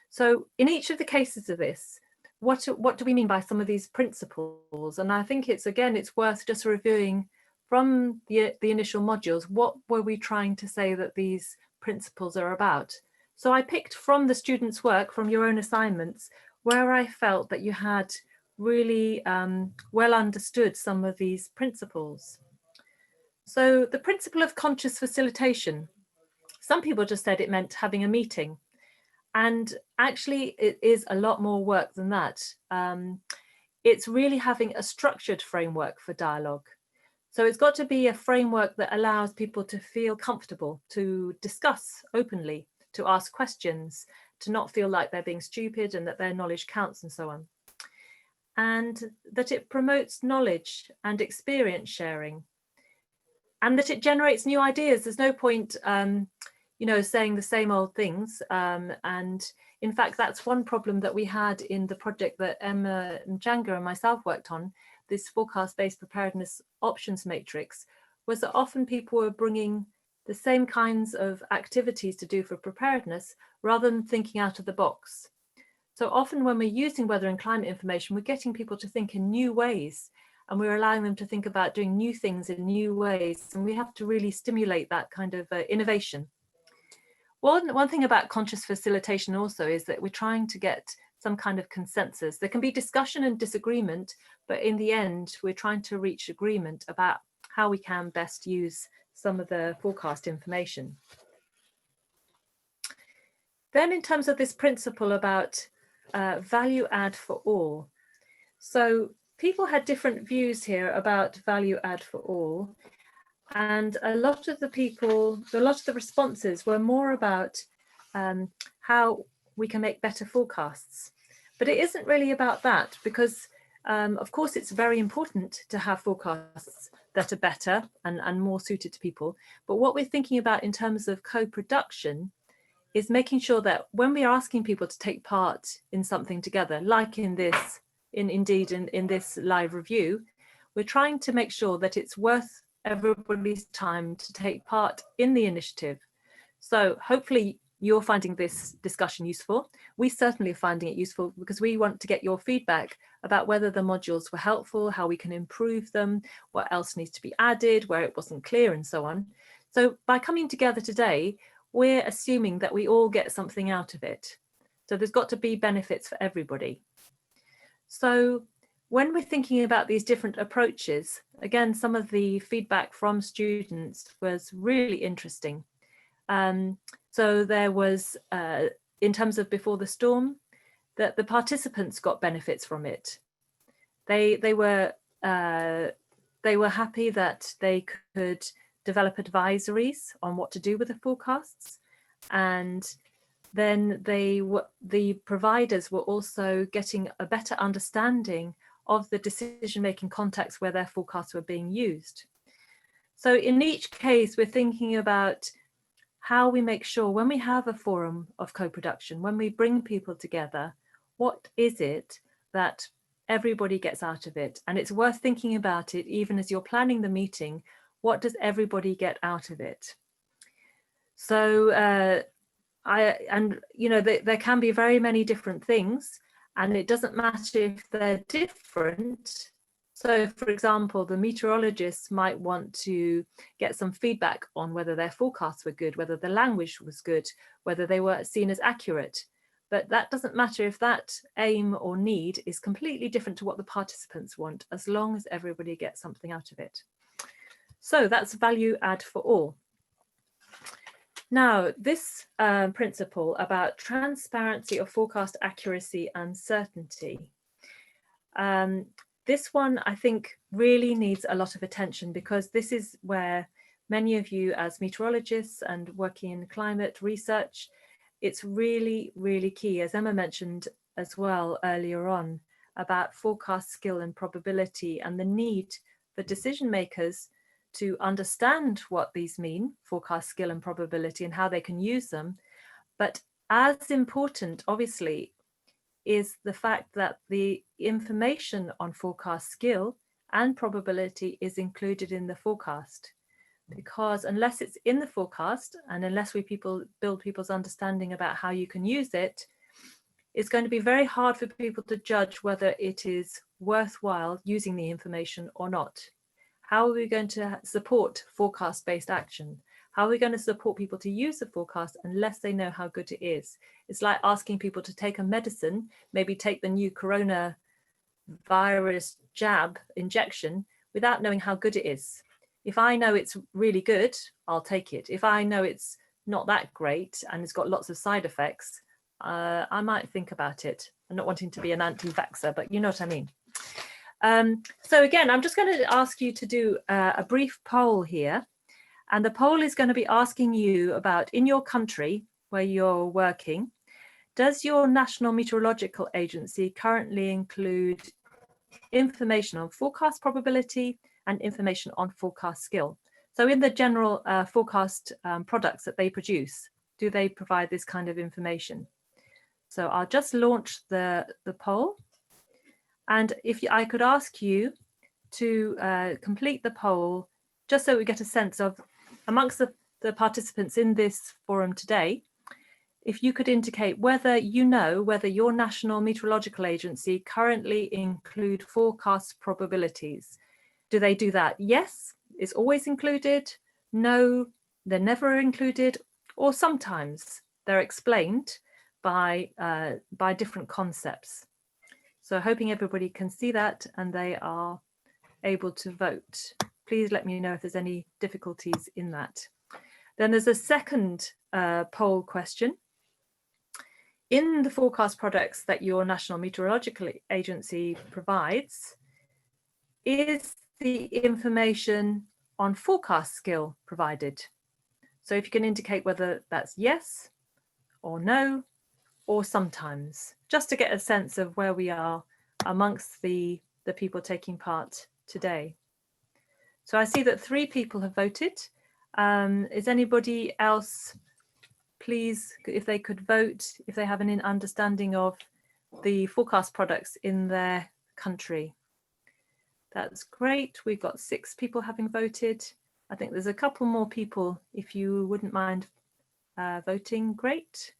So in each of the cases of this, what do we mean by some of these principles? And I think it's worth just reviewing from the initial modules, what were we trying to say that these principles are about? So I picked from the students' work, from your own assignments, where I felt that you had really well understood some of these principles. So the principle of conscious facilitation, some people just said it meant having a meeting. And actually, it is a lot more work than that. It's really having a structured framework for dialogue. So it's got to be a framework that allows people to feel comfortable, to discuss openly, to ask questions, to not feel like they're being stupid and that their knowledge counts and so on. And that it promotes knowledge and experience sharing, and that it generates new ideas. There's no point saying the same old things. And in fact, that's one problem that we had in the project that Emma Njanga and myself worked on, this forecast-based preparedness options matrix, was that often people were bringing the same kinds of activities to do for preparedness rather than thinking out of the box. So often when we're using weather and climate information, we're getting people to think in new ways, and we're allowing them to think about doing new things in new ways. And we have to really stimulate that kind of innovation. One thing about conscious facilitation also is that we're trying to get some kind of consensus. There can be discussion and disagreement, but in the end, we're trying to reach agreement about how we can best use some of the forecast information. Then in terms of this principle about value add for all. So people had different views here about value add for all. And a lot of the responses were more about how we can make better forecasts. But it isn't really about that, because of course it's very important to have forecasts that are better and more suited to people. But what we're thinking about in terms of co-production is making sure that when we are asking people to take part in something together, like in this, in this live review, we're trying to make sure that it's worth everybody's time to take part in the initiative. So hopefully you're finding this discussion useful. We certainly are finding it useful, because we want to get your feedback about whether the modules were helpful, how we can improve them, what else needs to be added, where it wasn't clear, and so on. So by coming together today, we're assuming that we all get something out of it. So there's got to be benefits for everybody. So when we're thinking about these different approaches, again, some of the feedback from students was really interesting. So there was, in terms of before the storm, that the participants got benefits from it. They were happy that they could develop advisories on what to do with the forecasts, and then the providers were also getting a better understanding of the decision-making context where their forecasts were being used. So in each case, we're thinking about how we make sure when we have a forum of co-production, when we bring people together, what is it that everybody gets out of it? And it's worth thinking about it even as you're planning the meeting. What does everybody get out of it? So there can be very many different things, and it doesn't matter if they're different. So, for example, the meteorologists might want to get some feedback on whether their forecasts were good, whether the language was good, whether they were seen as accurate. But that doesn't matter if that aim or need is completely different to what the participants want, as long as everybody gets something out of it. So that's value add for all. Now, this principle about transparency of forecast accuracy and certainty. This one, I think, really needs a lot of attention, because this is where many of you as meteorologists and working in climate research, it's really, really key, as Emma mentioned as well earlier on, about forecast skill and probability, and the need for decision makers to understand what these mean, forecast skill and probability, and how they can use them. But as important, obviously, is the fact that the information on forecast skill and probability is included in the forecast. Because unless it's in the forecast, and unless we build people's understanding about how you can use it, it's going to be very hard for people to judge whether it is worthwhile using the information or not. How are we going to support forecast-based action? How are we going to support people to use the forecast unless they know how good it is? It's like asking people to take a medicine, maybe take the new coronavirus jab injection without knowing how good it is. If I know it's really good, I'll take it. If I know it's not that great and it's got lots of side effects, I might think about it. I'm not wanting to be an anti-vaxxer, but you know what I mean. So again, I'm just going to ask you to do a brief poll here. And the poll is going to be asking you about, in your country where you're working, does your National Meteorological Agency currently include information on forecast probability and information on forecast skill? So in the general forecast products that they produce, do they provide this kind of information? So I'll just launch the poll. And if I could ask you to complete the poll, just so we get a sense of, amongst the participants in this forum today, if you could indicate whether you know whether your National Meteorological Agency currently include forecast probabilities. Do they do that? Yes, it's always included. No, they're never included, or sometimes they're explained by different concepts. So hoping everybody can see that and they are able to vote. Please let me know if there's any difficulties in that. Then there's a second poll question. In the forecast products that your National Meteorological Agency provides, is the information on forecast skill provided? So if you can indicate whether that's yes or no, or sometimes, just to get a sense of where we are amongst the people taking part today. So I see that 3 people have voted. Is anybody else, please, if they could vote, if they have an understanding of the forecast products in their country? That's great. We've got 6 people having voted. I think there's a couple more people, if you wouldn't mind voting. Great.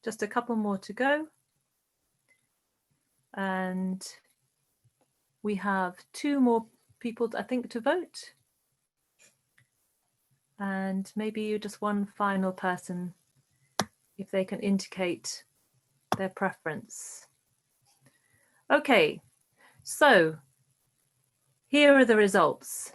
Just a couple more to go. And we have 2 more people, I think, to vote. And maybe just one final person, if they can indicate their preference. Okay, so here are the results.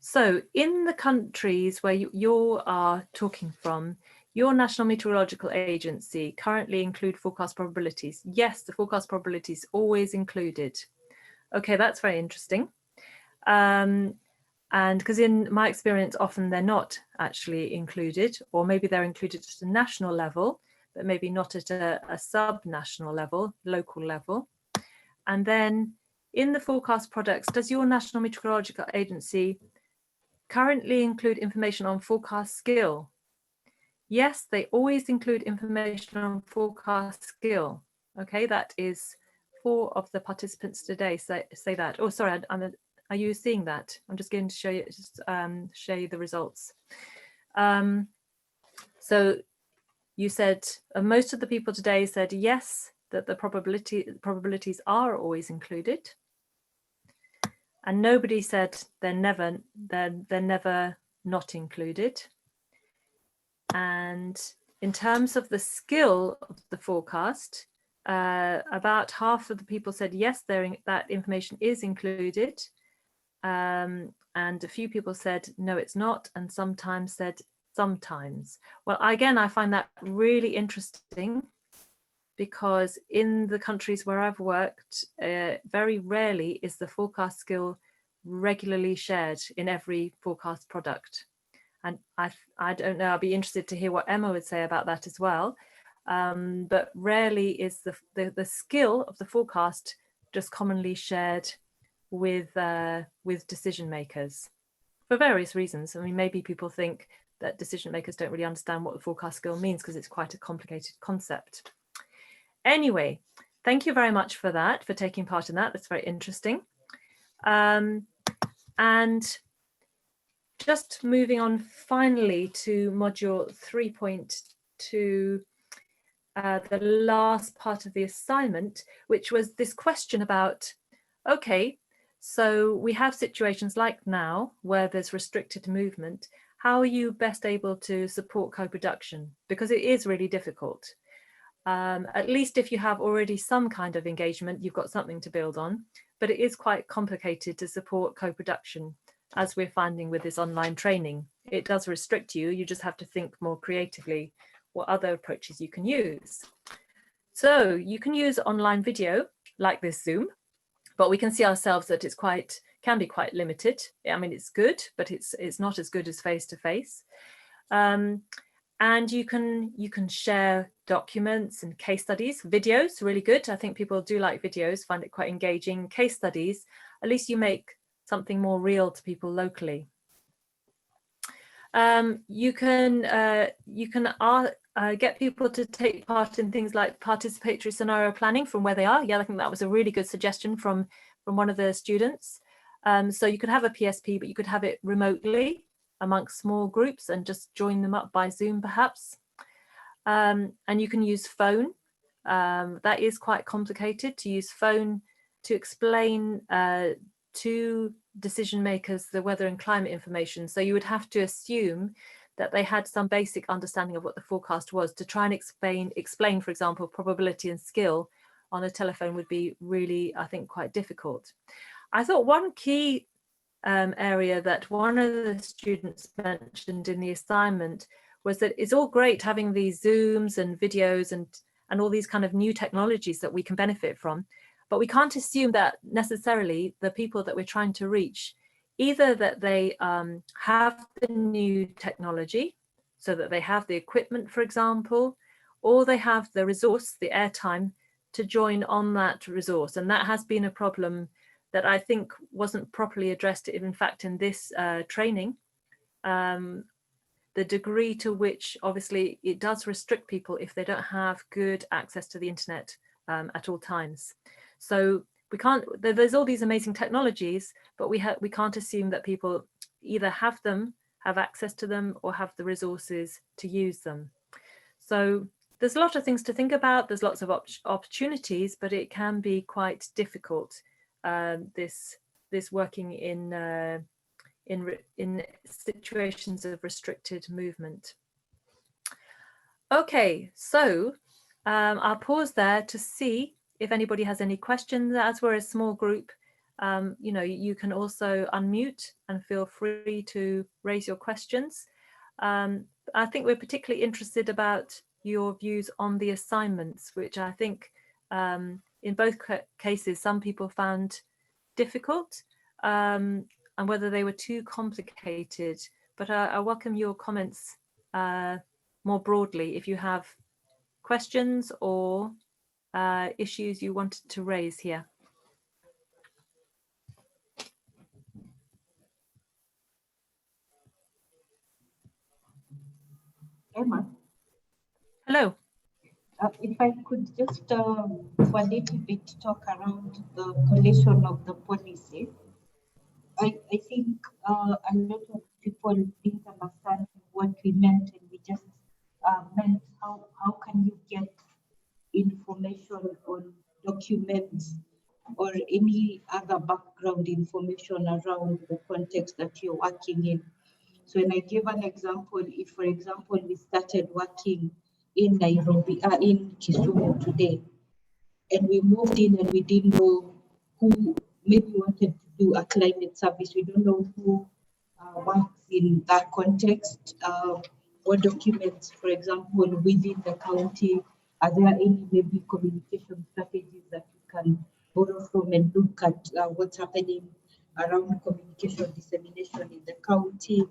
So in the countries where you are talking from, your National Meteorological Agency currently include forecast probabilities. Yes, the forecast probabilities always included. Okay, that's very interesting. And because in my experience, often they're not actually included, or maybe they're included at a national level, but maybe not at a sub-national level, local level. And then in the forecast products, does your National Meteorological Agency currently include information on forecast skill? Yes, they always include information on forecast skill. Okay, that is 4 of the participants today say that. Oh, sorry, are you seeing that? I'm just going to show you the results. So you said most of the people today said yes, that the probabilities are always included, and nobody said they're never not included. And in terms of the skill of the forecast, about half of the people said yes, that information is included, and a few people said no, it's not, and sometimes said sometimes. Well, again, I find that really interesting, because in the countries where I've worked, very rarely is the forecast skill regularly shared in every forecast product. And I don't know, I'll be interested to hear what Emma would say about that as well. But rarely is the skill of the forecast just commonly shared with decision makers for various reasons. I mean, maybe people think that decision makers don't really understand what the forecast skill means because it's quite a complicated concept. Anyway, thank you very much for that, for taking part in that. That's very interesting. And just moving on finally to module 3.2, the last part of the assignment, which was this question about, okay, so we have situations like now where there's restricted movement. How are you best able to support co-production? Because it is really difficult. At least if you have already some kind of engagement, you've got something to build on, but it is quite complicated to support co-production, as we're finding with this online training. It does restrict you, you just have to think more creatively what other approaches you can use. So you can use online video like this Zoom, but we can see ourselves that can be quite limited. I mean, it's good, but it's not as good as face-to-face. And you can share documents and case studies. Videos, really good. I think people do like videos, find it quite engaging. Case studies, at least you make something more real to people locally. You can get people to take part in things like participatory scenario planning from where they are. Yeah, I think that was a really good suggestion from one of the students. So you could have a PSP, but you could have it remotely amongst small groups and just join them up by Zoom perhaps. And you can use phone. That is quite complicated to use phone to explain to decision makers the weather and climate information. So you would have to assume that they had some basic understanding of what the forecast was to try and explain, for example, probability and skill on a telephone would be really, I think, quite difficult. I thought one key area that one of the students mentioned in the assignment was that it's all great having these Zooms and videos and all these kind of new technologies that we can benefit from, but we can't assume that necessarily the people that we're trying to reach, either that they have the new technology, so that they have the equipment, for example, or they have the resource, the airtime, to join on that resource. And that has been a problem that I think wasn't properly addressed, in fact, in this training. The degree to which, obviously, it does restrict people if they don't have good access to the internet at all times. So we can't, there's all these amazing technologies, but we can't assume that people either have access to them, or have the resources to use them. So there's a lot of things to think about. There's lots of opportunities, but it can be quite difficult, this working in situations of restricted movement. Okay, so I'll pause there to see if anybody has any questions. As we're a small group, you know, you can also unmute and feel free to raise your questions. I think we're particularly interested about your views on the assignments, which I think in both cases, some people found difficult and whether they were too complicated. But I welcome your comments more broadly if you have questions or issues you wanted to raise here. Emma? Hello. If I could just for a little bit talk around the collation of the policy. I think a lot of people didn't understand what we meant, and we just meant how can you get information on documents or any other background information around the context that you're working in. So when I give an example, if for example we started working in Nairobi, in Kisumu today, and we moved in and we didn't know who, maybe wanted to do a climate service, we don't know who works in that context, what documents, for example, within the county, are there any maybe communication strategies that you can borrow from and look at what's happening around communication dissemination in the county?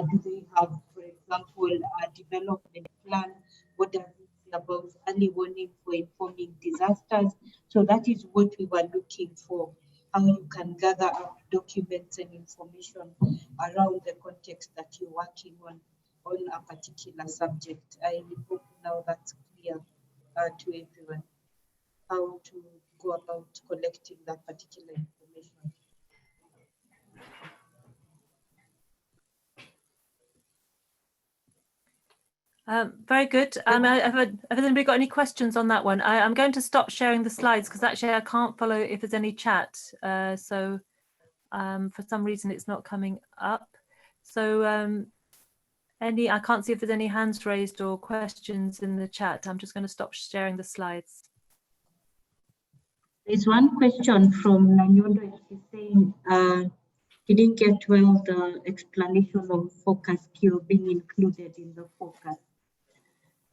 Do they have, for example, a development plan? What does it say about early warning for informing disasters? So that is what we were looking for, how you can gather up documents and information around the context that you're working on a particular subject. I hope now that's clear to everyone, how to go about collecting that particular information. Very good. Have anybody got any questions on that one? I'm going to stop sharing the slides because actually I can't follow if there's any chat. So for some reason it's not coming up. So I can't see if there's any hands raised or questions in the chat. I'm just going to stop sharing the slides. There's one question from Nanyondo. She's saying he didn't get well the explanation of focus skill being included in the focus.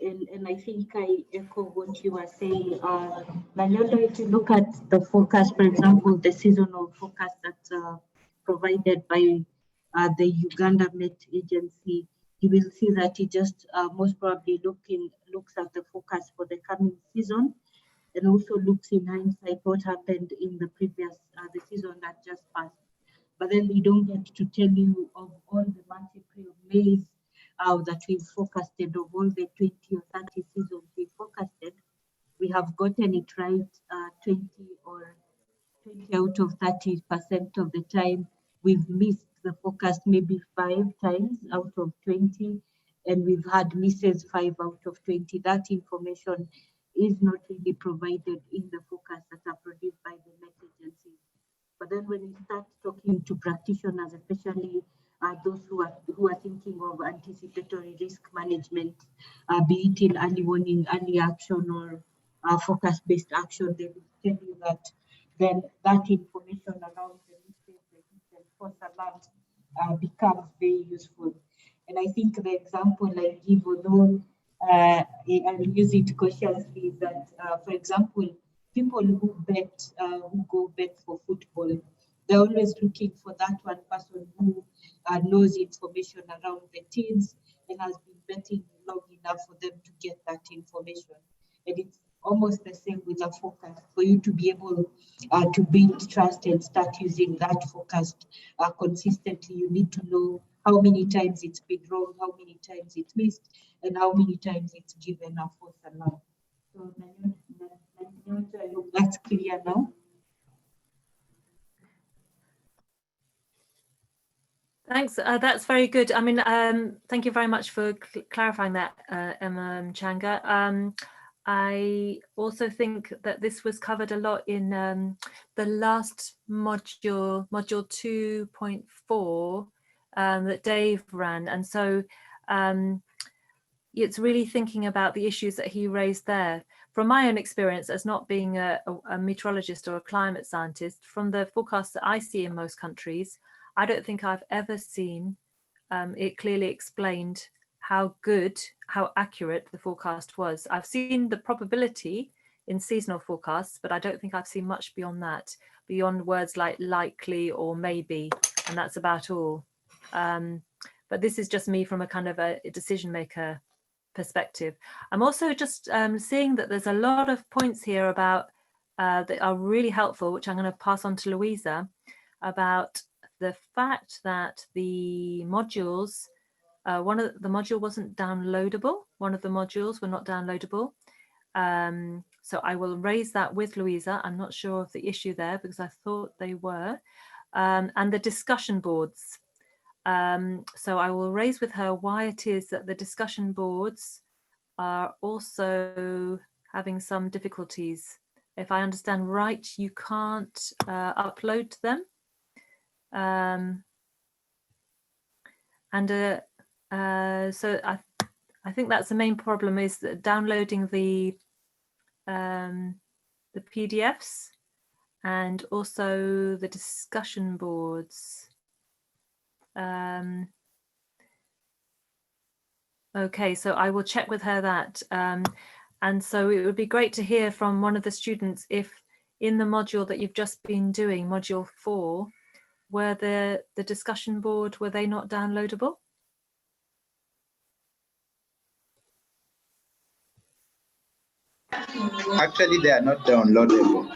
And I think I echo what you were saying. Nanyondo, if you look at the focus, for example, the seasonal focus that's provided by the Uganda Met Agency, you will see that it just most probably looks at the focus for the coming season, and also looks in hindsight what happened in the previous the season that just passed. But then we don't get to tell you of all the multiple ways that we've forecasted, of all the 20 or 30 seasons we've forecasted. We have gotten it right 20 out of 30% of the time. We've missed the forecast maybe 5 times out of 20, and we've had misses 5 out of 20. That information is not really provided in the forecasts that are produced by the Met agencies. But then when we start talking to practitioners, especially those who are thinking of anticipatory risk management, be it in early warning, early action, or focus-based action, they will tell you that then that information around the mistakes, the hit and false alarms becomes very useful. And I think the example I give, although I'll use it cautiously, is that, for example, people who go bet for football, they're always looking for that one person who knows information around the teams and has been betting long enough for them to get that information. And it's almost the same with a forecast. For you to be able to build trust and start using that forecast consistently, you need to know how many times it's been wrong, how many times it's missed, and how many times it's given a false alarm. So I hope that's clear now. Thanks. That's very good. I mean, thank you very much for clarifying that, Emma Mchanga. I also think that this was covered a lot in the last module 2.4 that Dave ran. And so it's really thinking about the issues that he raised there. From my own experience as not being a meteorologist or a climate scientist, from the forecasts that I see in most countries, I don't think I've ever seen it clearly explained how accurate the forecast was. I've seen the probability in seasonal forecasts, but I don't think I've seen much beyond that, beyond words like likely or maybe, and that's about all. But this is just me from a kind of a decision maker perspective. I'm also just seeing that there's a lot of points here about that are really helpful, which I'm going to pass on to Louisa, about the fact that the modules, one of the module wasn't downloadable. One of the modules were not downloadable. So I will raise that with Louisa. I'm not sure of the issue there because I thought they were. And the discussion boards. So I will raise with her why it is that the discussion boards are also having some difficulties. If I understand right, you can't upload them. So I think that's the main problem, is that downloading the PDFs and also the discussion boards. Okay, so I will check with her that. And so it would be great to hear from one of the students if in the module that you've just been doing, module 4, were the discussion board, were they not downloadable? Actually, they are not downloadable.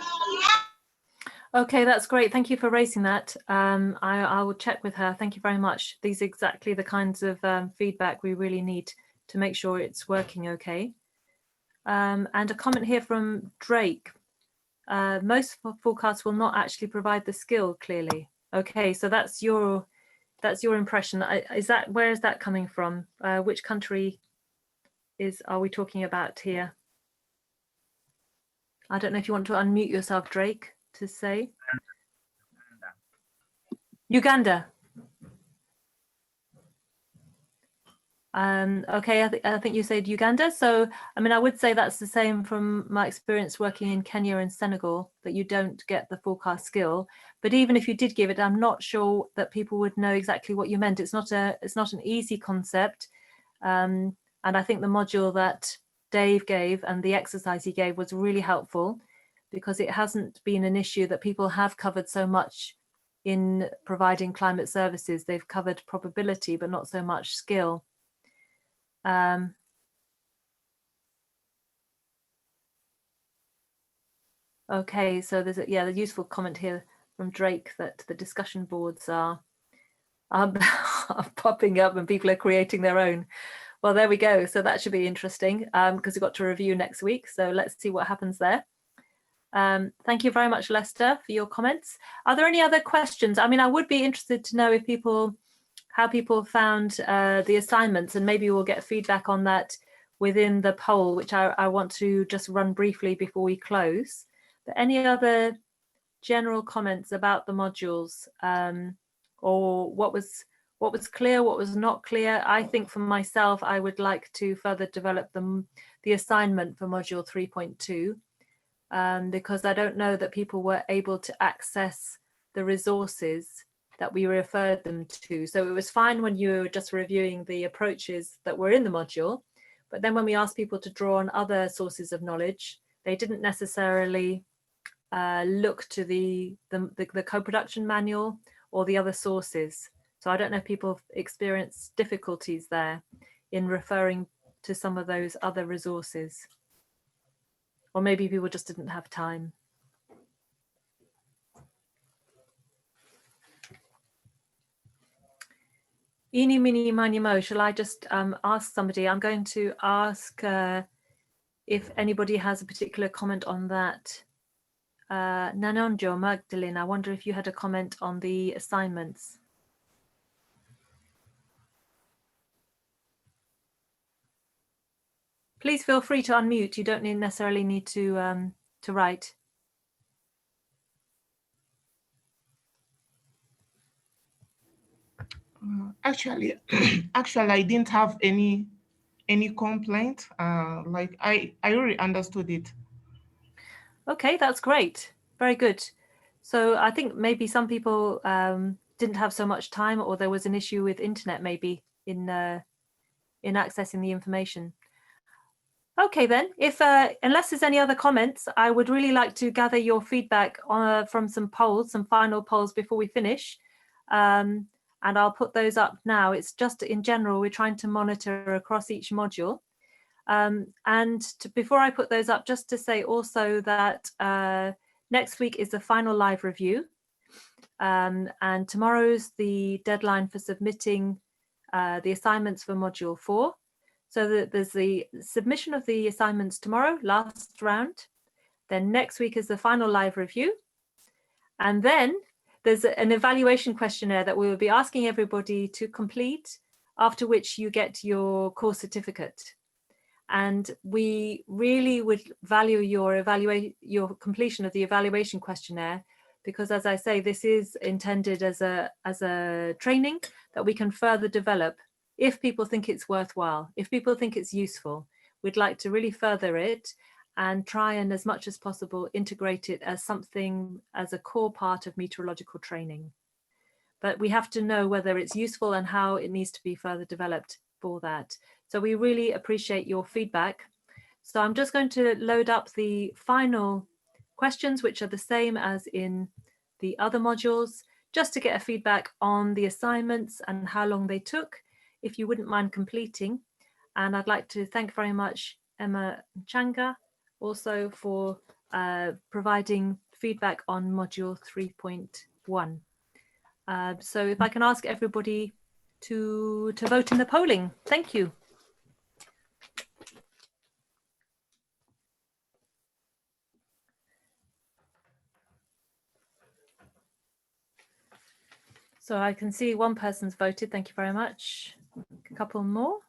Okay, that's great. Thank you for raising that. I will check with her. Thank you very much. These are exactly the kinds of feedback we really need to make sure it's working okay. And a comment here from Drake. Most forecasts will not actually provide the skill clearly. Okay, so that's your impression. Is that, where is that coming from? Which country are we talking about here? I don't know if you want to unmute yourself, Drake, to say. Uganda. Okay, I think you said Uganda. So, I mean, I would say that's the same from my experience working in Kenya and Senegal, that you don't get the forecast skill. But even if you did give it, I'm not sure that people would know exactly what you meant. It's not an easy concept. And I think the module that Dave gave and the exercise he gave was really helpful, because it hasn't been an issue that people have covered so much in providing climate services. They've covered probability, but not so much skill. Okay, so there's a useful comment here from Drake that the discussion boards are popping up and people are creating their own. Well, there we go. So that should be interesting, because we've got to review next week. So let's see what happens there. Thank you very much, Lester, for your comments. Are there any other questions? I mean, I would be interested to know if how people found the assignments, and maybe we'll get feedback on that within the poll, which I want to just run briefly before we close. But any other general comments about the modules, or what was clear, what was not clear? I think for myself, I would like to further develop the assignment for module 3.2, because I don't know that people were able to access the resources that we referred them to. So it was fine when you were just reviewing the approaches that were in the module, but then when we asked people to draw on other sources of knowledge, they didn't necessarily look to the co-production manual or the other sources. So I don't know if people experience difficulties there in referring to some of those other resources, or maybe people just didn't have time. Eeny, meeny, miny, mo, shall I just ask somebody? I'm going to ask if anybody has a particular comment on that. Nanonjo, Magdalene, I wonder if you had a comment on the assignments. Please feel free to unmute. You don't necessarily need to write. Actually, I didn't have any complaint. Like I already understood it. Okay, that's great. Very good. So I think maybe some people didn't have so much time, or there was an issue with internet maybe in accessing the information. Okay then, if unless there's any other comments, I would really like to gather your feedback from some polls, some final polls before we finish. And I'll put those up now. It's just in general, we're trying to monitor across each module. Before I put those up, just to say also that next week is the final live review. And tomorrow's the deadline for submitting the assignments for module 4. So that there's the submission of the assignments tomorrow, last round. Then next week is the final live review. And then there's an evaluation questionnaire that we will be asking everybody to complete, after which you get your course certificate. And we really would value your completion of the evaluation questionnaire, because as I say, this is intended as a training that we can further develop. If people think it's worthwhile, if people think it's useful, we'd like to really further it and try and as much as possible integrate it as something, as a core part of meteorological training. But we have to know whether it's useful and how it needs to be further developed for that. So we really appreciate your feedback. So I'm just going to load up the final questions, which are the same as in the other modules, just to get a feedback on the assignments and how long they took, if you wouldn't mind completing. And I'd like to thank very much Emma Changa also for providing feedback on module 3.1. So if I can ask everybody to vote in the polling. Thank you. So I can see one person's voted. Thank you very much. A couple more.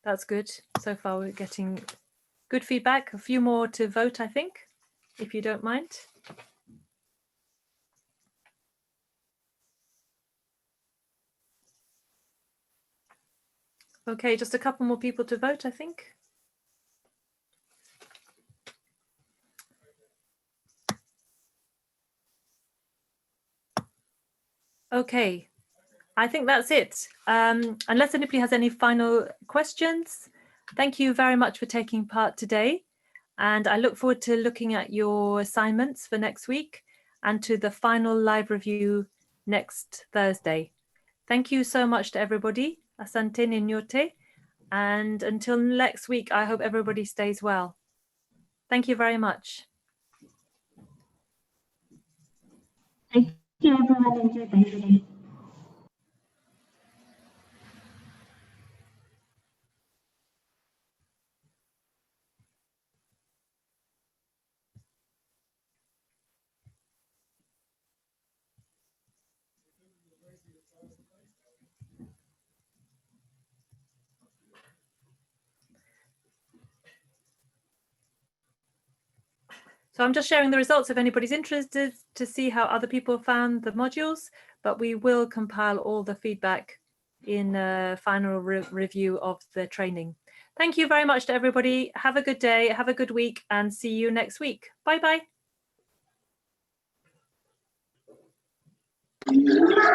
That's good. So far we're getting good feedback. A few more to vote, I think, if you don't mind. Okay, just a couple more people to vote, I think. Okay, I think that's it. Unless anybody has any final questions, thank you very much for taking part today. And I look forward to looking at your assignments for next week and to the final live review next Thursday. Thank you so much to everybody. Asante ninyote. And until next week, I hope everybody stays well. Thank you very much. Thank you, everyone. Enjoy the day. So I'm just sharing the results if anybody's interested to see how other people found the modules, but we will compile all the feedback in a final review of the training. Thank you very much to everybody. Have a good day, have a good week, and see you next week. Bye-bye.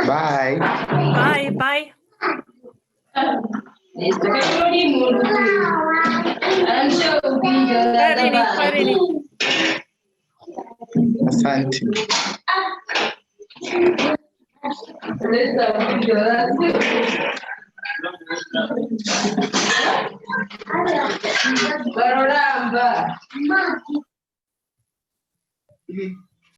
Bye. Bye. Bye. Asante. Baroramba.